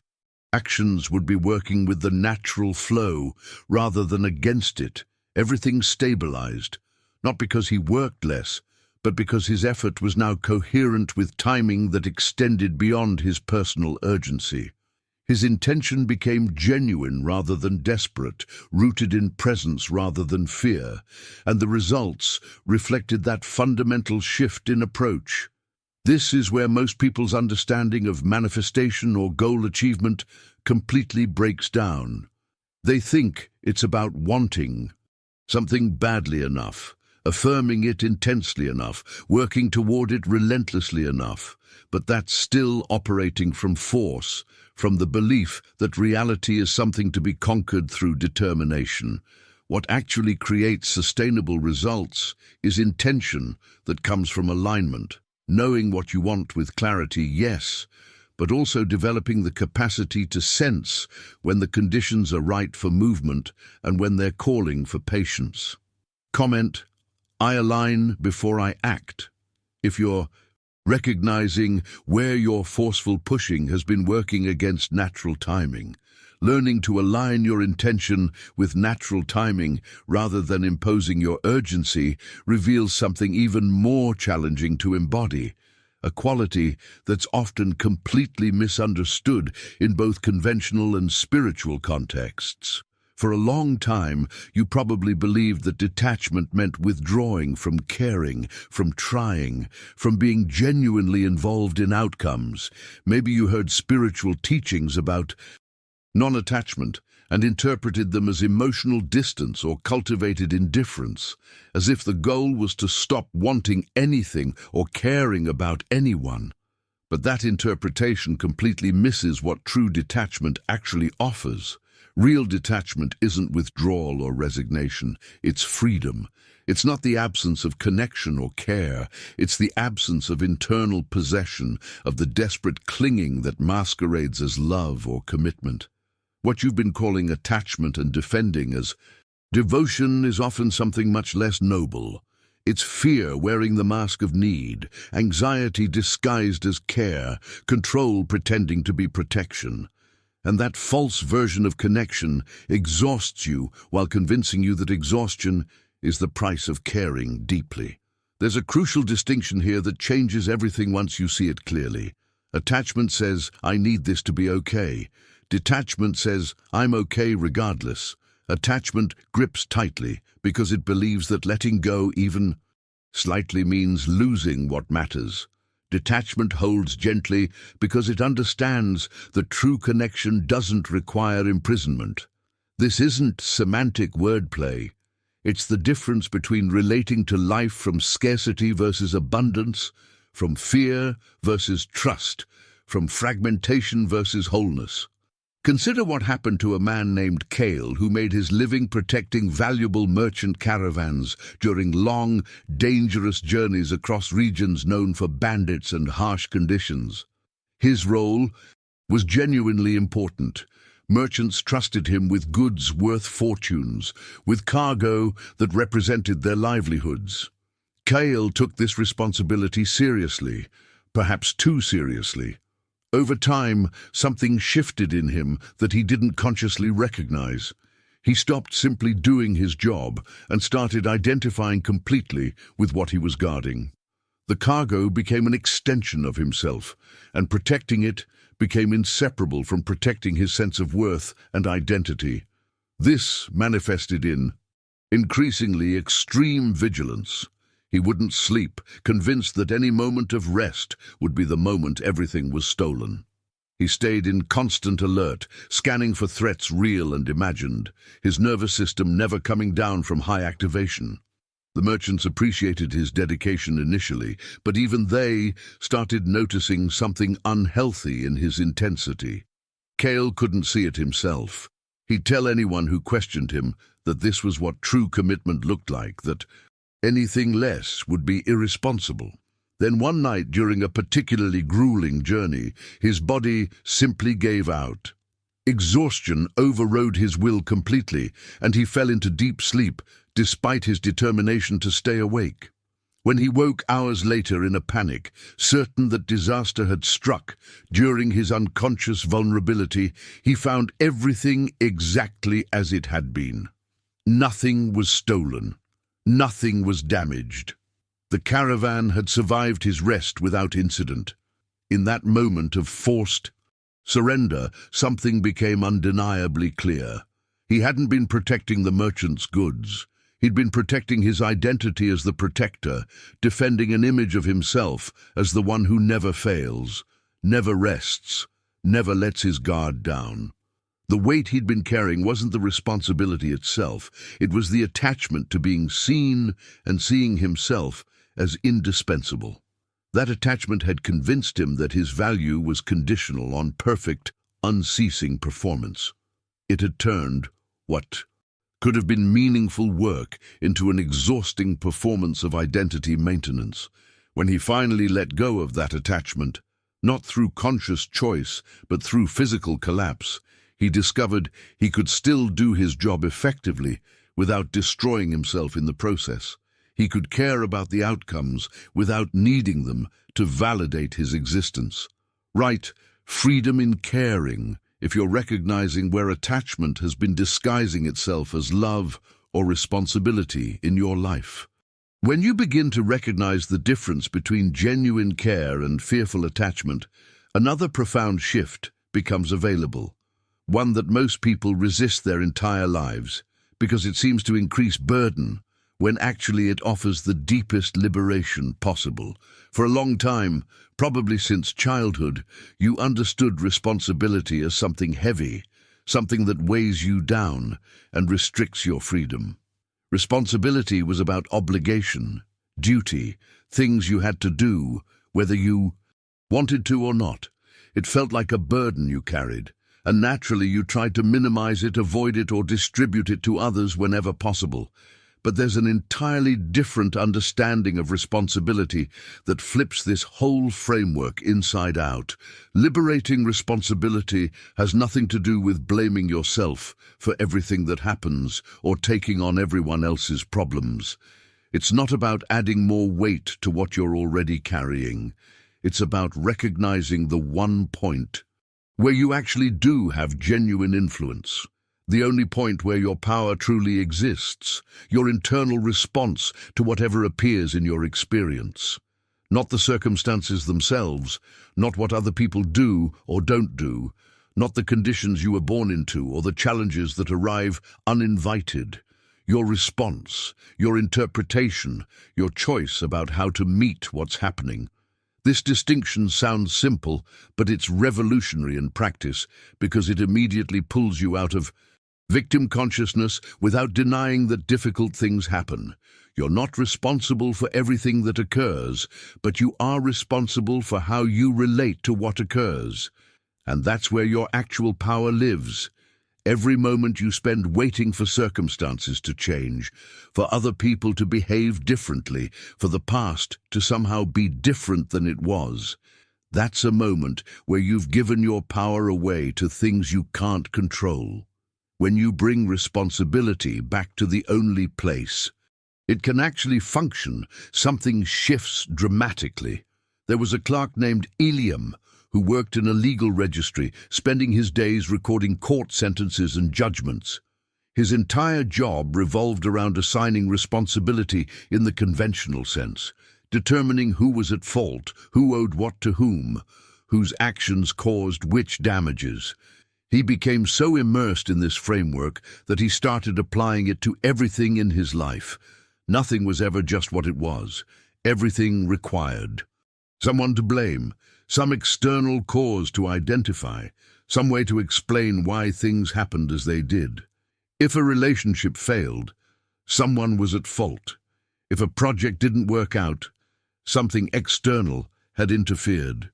actions would be working with the natural flow rather than against it, everything stabilized, not because he worked less, but because his effort was now coherent with timing that extended beyond his personal urgency. His intention became genuine rather than desperate, rooted in presence rather than fear, and the results reflected that fundamental shift in approach. This is where most people's understanding of manifestation or goal achievement completely breaks down. They think it's about wanting something badly enough, affirming it intensely enough, working toward it relentlessly enough, but that's still operating from force, from the belief that reality is something to be conquered through determination. What actually creates sustainable results is intention that comes from alignment, knowing what you want with clarity, yes, but also developing the capacity to sense when the conditions are right for movement and when they're calling for patience. Comment: I align before I act. If you're recognizing where your forceful pushing has been working against natural timing, learning to align your intention with natural timing rather than imposing your urgency reveals something even more challenging to embody, a quality that's often completely misunderstood in both conventional and spiritual contexts. For a long time, you probably believed that detachment meant withdrawing from caring, from trying, from being genuinely involved in outcomes. Maybe you heard spiritual teachings about non-attachment and interpreted them as emotional distance or cultivated indifference, as if the goal was to stop wanting anything or caring about anyone. But that interpretation completely misses what true detachment actually offers. Real detachment isn't withdrawal or resignation, it's freedom. It's not the absence of connection or care, it's the absence of internal possession, of the desperate clinging that masquerades as love or commitment. What you've been calling attachment and defending as devotion is often something much less noble. It's fear wearing the mask of need, anxiety disguised as care, control pretending to be protection. And that false version of connection exhausts you while convincing you that exhaustion is the price of caring deeply. There's a crucial distinction here that changes everything once you see it clearly. Attachment says, I need this to be okay. Detachment says, I'm okay regardless. Attachment grips tightly because it believes that letting go even slightly means losing what matters. Detachment holds gently because it understands that true connection doesn't require imprisonment. This isn't semantic wordplay. It's the difference between relating to life from scarcity versus abundance, from fear versus trust, from fragmentation versus wholeness. Consider what happened to a man named Cale who made his living protecting valuable merchant caravans during long, dangerous journeys across regions known for bandits and harsh conditions. His role was genuinely important. Merchants trusted him with goods worth fortunes, with cargo that represented their livelihoods. Cale took this responsibility seriously, perhaps too seriously. Over time, something shifted in him that he didn't consciously recognize. He stopped simply doing his job and started identifying completely with what he was guarding. The cargo became an extension of himself, and protecting it became inseparable from protecting his sense of worth and identity. This manifested in increasingly extreme vigilance. He wouldn't sleep, convinced that any moment of rest would be the moment everything was stolen. He stayed in constant alert, scanning for threats real and imagined, his nervous system never coming down from high activation. The merchants appreciated his dedication initially, but even they started noticing something unhealthy in his intensity. Cale couldn't see it himself. He'd tell anyone who questioned him that this was what true commitment looked like, that anything less would be irresponsible. Then one night during a particularly grueling journey, his body simply gave out. Exhaustion overrode his will completely, and he fell into deep sleep despite his determination to stay awake. When he woke hours later in a panic, certain that disaster had struck, during his unconscious vulnerability, he found everything exactly as it had been. Nothing was stolen. Nothing was damaged. The caravan had survived his rest without incident. In that moment of forced surrender, something became undeniably clear. He hadn't been protecting the merchant's goods. He'd been protecting his identity as the protector, defending an image of himself as the one who never fails, never rests, never lets his guard down. The weight he'd been carrying wasn't the responsibility itself. It was the attachment to being seen and seeing himself as indispensable. That attachment had convinced him that his value was conditional on perfect, unceasing performance. It had turned what could have been meaningful work into an exhausting performance of identity maintenance. When he finally let go of that attachment, not through conscious choice, but through physical collapse, he discovered he could still do his job effectively without destroying himself in the process. He could care about the outcomes without needing them to validate his existence. Right, freedom in caring, if you're recognizing where attachment has been disguising itself as love or responsibility in your life. When you begin to recognize the difference between genuine care and fearful attachment, another profound shift becomes available, one that most people resist their entire lives, because it seems to increase burden, when actually it offers the deepest liberation possible. For a long time, probably since childhood, you understood responsibility as something heavy, something that weighs you down and restricts your freedom. Responsibility was about obligation, duty, things you had to do, whether you wanted to or not. It felt like a burden you carried, and naturally you tried to minimize it, avoid it, or distribute it to others whenever possible. But there's an entirely different understanding of responsibility that flips this whole framework inside out. Liberating responsibility has nothing to do with blaming yourself for everything that happens or taking on everyone else's problems. It's not about adding more weight to what you're already carrying. It's about recognizing the one point where you actually do have genuine influence. The only point where your power truly exists, your internal response to whatever appears in your experience. Not the circumstances themselves, not what other people do or don't do, not the conditions you were born into or the challenges that arrive uninvited. Your response, your interpretation, your choice about how to meet what's happening. This distinction sounds simple, but it's revolutionary in practice because it immediately pulls you out of victim consciousness without denying that difficult things happen. You're not responsible for everything that occurs, but you are responsible for how you relate to what occurs. And that's where your actual power lives. Every moment you spend waiting for circumstances to change, for other people to behave differently, for the past to somehow be different than it was, that's a moment where you've given your power away to things you can't control. When you bring responsibility back to the only place it can actually function, something shifts dramatically. There was a clerk named Eliam who worked in a legal registry, spending his days recording court sentences and judgments. His entire job revolved around assigning responsibility in the conventional sense, determining who was at fault, who owed what to whom, whose actions caused which damages. He became so immersed in this framework that he started applying it to everything in his life. Nothing was ever just what it was. Everything required someone to blame, some external cause to identify, some way to explain why things happened as they did. If a relationship failed, someone was at fault. If a project didn't work out, something external had interfered.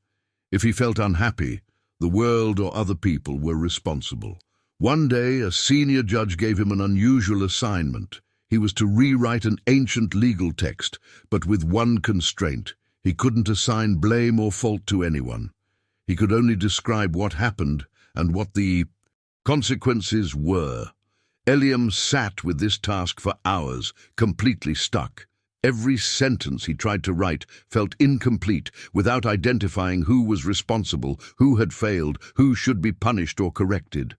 If he felt unhappy, the world or other people were responsible. One day, a senior judge gave him an unusual assignment. He was to rewrite an ancient legal text, but with one constraint. He couldn't assign blame or fault to anyone. He could only describe what happened and what the Consequences were. Eliam sat with this task for hours, completely stuck. Every sentence he tried to write felt incomplete without identifying who was responsible, who had failed, who should be punished or corrected.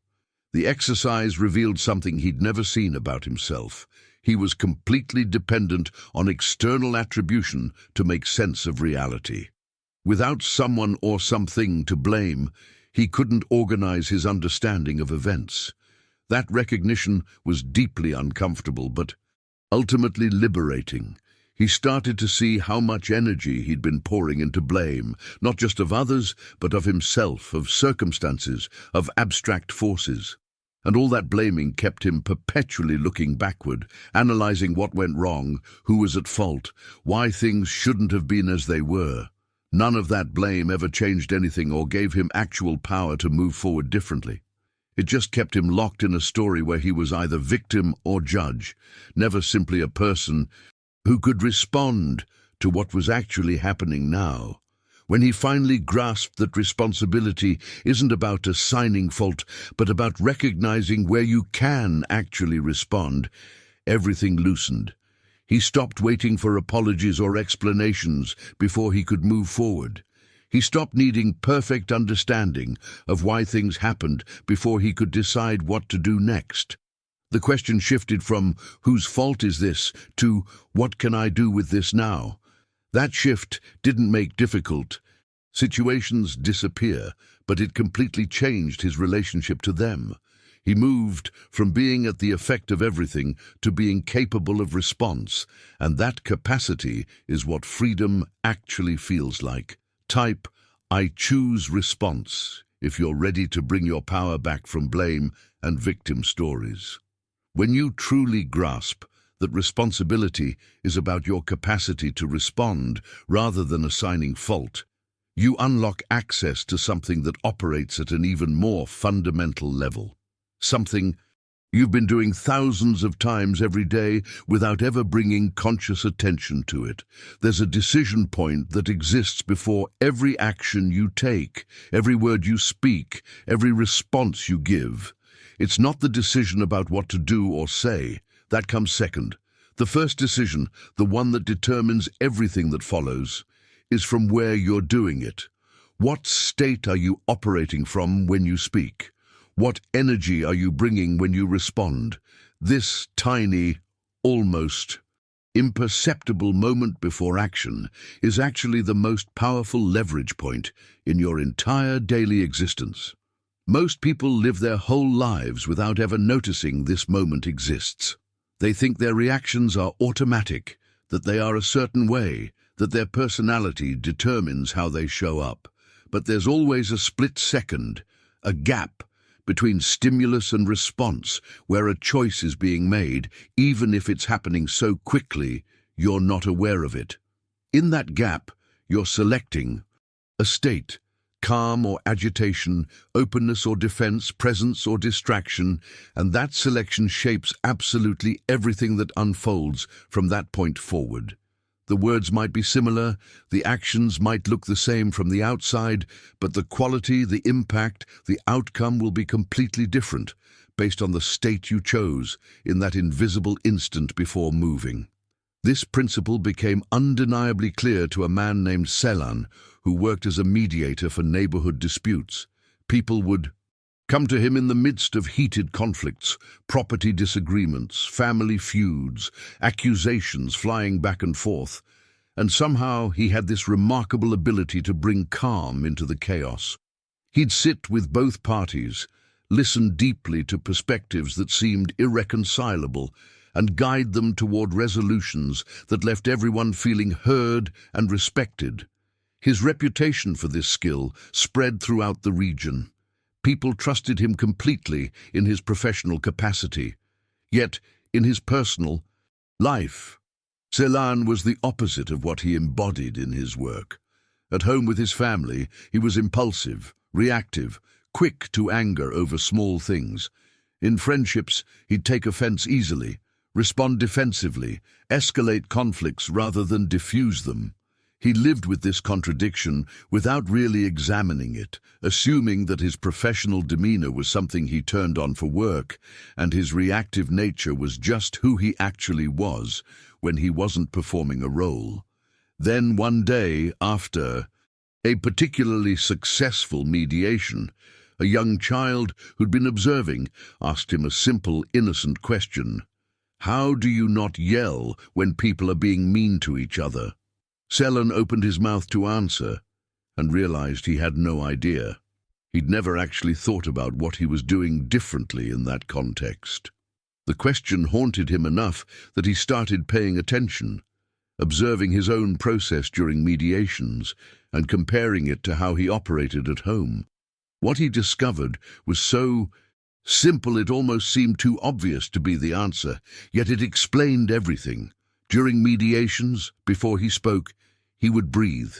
The exercise revealed something he'd never seen about himself. He was completely dependent on external attribution to make sense of reality. Without someone or something to blame, he couldn't organize his understanding of events. That recognition was deeply uncomfortable, but ultimately liberating. He started to see how much energy he'd been pouring into blame, not just of others, but of himself, of circumstances, of abstract forces. And all that blaming kept him perpetually looking backward, analyzing what went wrong, who was at fault, why things shouldn't have been as they were. None of that blame ever changed anything or gave him actual power to move forward differently. It just kept him locked in a story where he was either victim or judge, never simply a person who could respond to what was actually happening now. When he finally grasped that responsibility isn't about assigning fault, but about recognizing where you can actually respond, everything loosened. He stopped waiting for apologies or explanations before he could move forward. He stopped needing perfect understanding of why things happened before he could decide what to do next. The question shifted from whose fault is this to what can I do with this now? That shift didn't make difficult situations disappear, but it completely changed his relationship to them. He moved from being at the effect of everything to being capable of response, and that capacity is what freedom actually feels like. Type, I choose response, if you're ready to bring your power back from blame and victim stories. When you truly grasp that responsibility is about your capacity to respond rather than assigning fault, you unlock access to something that operates at an even more fundamental level. Something you've been doing thousands of times every day without ever bringing conscious attention to it. There's a decision point that exists before every action you take, every word you speak, every response you give. It's not the decision about what to do or say. That comes second. The first decision, the one that determines everything that follows, is from where you're doing it. What state are you operating from when you speak? What energy are you bringing when you respond? This tiny, almost imperceptible moment before action is actually the most powerful leverage point in your entire daily existence. Most people live their whole lives without ever noticing this moment exists. They think their reactions are automatic, that they are a certain way, that their personality determines how they show up. But there's always a split second, a gap between stimulus and response, where a choice is being made, even if it's happening so quickly you're not aware of it. In that gap, you're selecting a state, calm or agitation, openness or defense, presence or distraction, and that selection shapes absolutely everything that unfolds from that point forward. The words might be similar, the actions might look the same from the outside, but the quality, the impact, the outcome will be completely different based on the state you chose in that invisible instant before moving. This principle became undeniably clear to a man named Selan, who worked as a mediator for neighborhood disputes. People would come to him in the midst of heated conflicts, property disagreements, family feuds, accusations flying back and forth, and somehow he had this remarkable ability to bring calm into the chaos. He'd sit with both parties, listen deeply to perspectives that seemed irreconcilable, and guide them toward resolutions that left everyone feeling heard and respected. His reputation for this skill spread throughout the region. People trusted him completely in his professional capacity. Yet, in his personal life, Selan was the opposite of what he embodied in his work. At home with his family, he was impulsive, reactive, quick to anger over small things. In friendships, he'd take offense easily, respond defensively, escalate conflicts rather than diffuse them. He lived with this contradiction without really examining it, assuming that his professional demeanor was something he turned on for work, and his reactive nature was just who he actually was when he wasn't performing a role. Then one day, after a particularly successful mediation, a young child who'd been observing asked him a simple, innocent question. "How do you not yell when people are being mean to each other?" Selon opened his mouth to answer and realized he had no idea. He'd never actually thought about what he was doing differently in that context. The question haunted him enough that he started paying attention, observing his own process during mediations and comparing it to how he operated at home. What he discovered was so simple it almost seemed too obvious to be the answer, yet it explained everything. During mediations, before he spoke, he would breathe.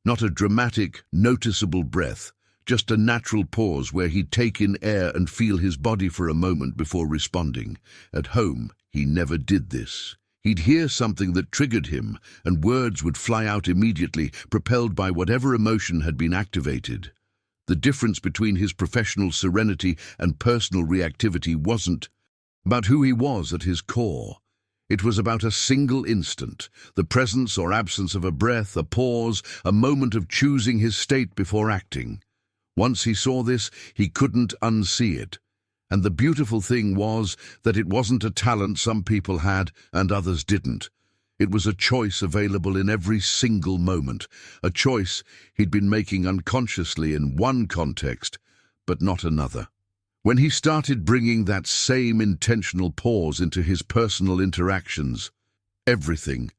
Not a dramatic, noticeable breath, just a natural pause where he'd take in air and feel his body for a moment before responding. At home, he never did this. He'd hear something that triggered him, and words would fly out immediately, propelled by whatever emotion had been activated. The difference between his professional serenity and personal reactivity wasn't about who he was at his core. It was about a single instant, the presence or absence of a breath, a pause, a moment of choosing his state before acting. Once he saw this, he couldn't unsee it. And the beautiful thing was that it wasn't a talent some people had and others didn't. It was a choice available in every single moment, a choice he'd been making unconsciously in one context, but not another. When he started bringing that same intentional pause into his personal interactions, everything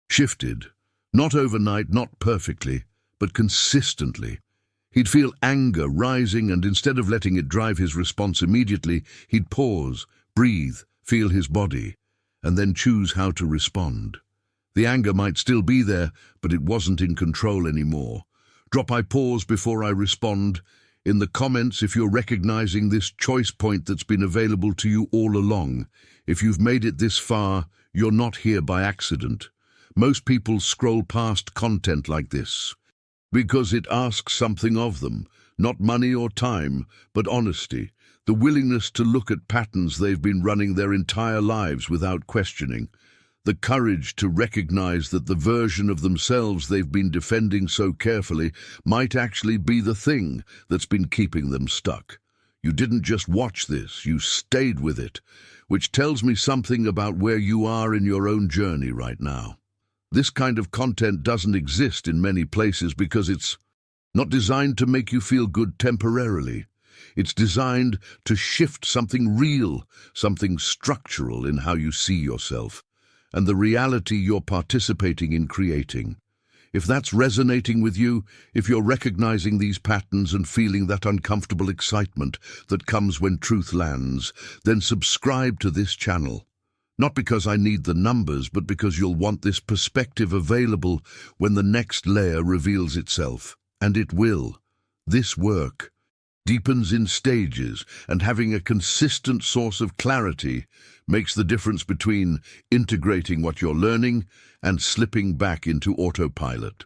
shifted. Not overnight, not perfectly, but consistently. He'd feel anger rising, and instead of letting it drive his response immediately, he'd pause, breathe, feel his body, and then choose how to respond. The anger might still be there, but it wasn't in control anymore. I pause before I respond. In the comments, if you're recognizing this choice point that's been available to you all along. If you've made it this far, you're not here by accident. Most people scroll past content like this because it asks something of them, not money or time, but honesty, the willingness to look at patterns they've been running their entire lives without questioning, the courage to recognize that the version of themselves they've been defending so carefully might actually be the thing that's been keeping them stuck. You didn't just watch this, you stayed with it, which tells me something about where you are in your own journey right now. This kind of content doesn't exist in many places because it's not designed to make you feel good temporarily. It's designed to shift something real, something structural in how you see yourself, and the reality you're participating in creating. If that's resonating with you, if you're recognizing these patterns and feeling that uncomfortable excitement that comes when truth lands, then subscribe to this channel. Not because I need the numbers, but because you'll want this perspective available when the next layer reveals itself. And it will. This work deepens in stages, and having a consistent source of clarity makes the difference between integrating what you're learning and slipping back into autopilot.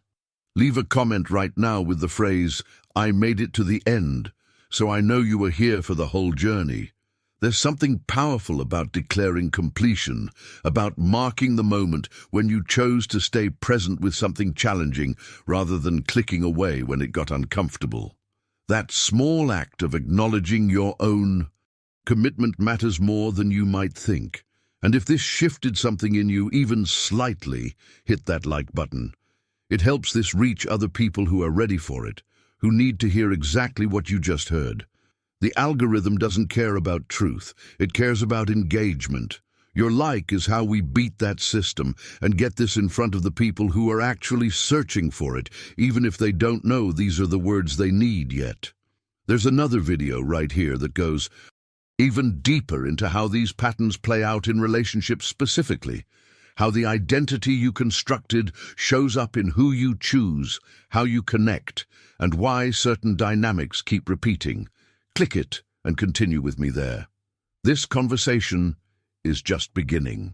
Leave a comment right now with the phrase, "I made it to the end, so I know you were here for the whole journey." There's something powerful about declaring completion, about marking the moment when you chose to stay present with something challenging rather than clicking away when it got uncomfortable. That small act of acknowledging your own commitment matters more than you might think. And if this shifted something in you even slightly, hit that like button. It helps this reach other people who are ready for it, who need to hear exactly what you just heard. The algorithm doesn't care about truth, it cares about engagement. Your like is how we beat that system and get this in front of the people who are actually searching for it, even if they don't know these are the words they need yet. There's another video right here that goes even deeper into how these patterns play out in relationships specifically, how the identity you constructed shows up in who you choose, how you connect, and why certain dynamics keep repeating. Click it and continue with me there. This conversation is just beginning.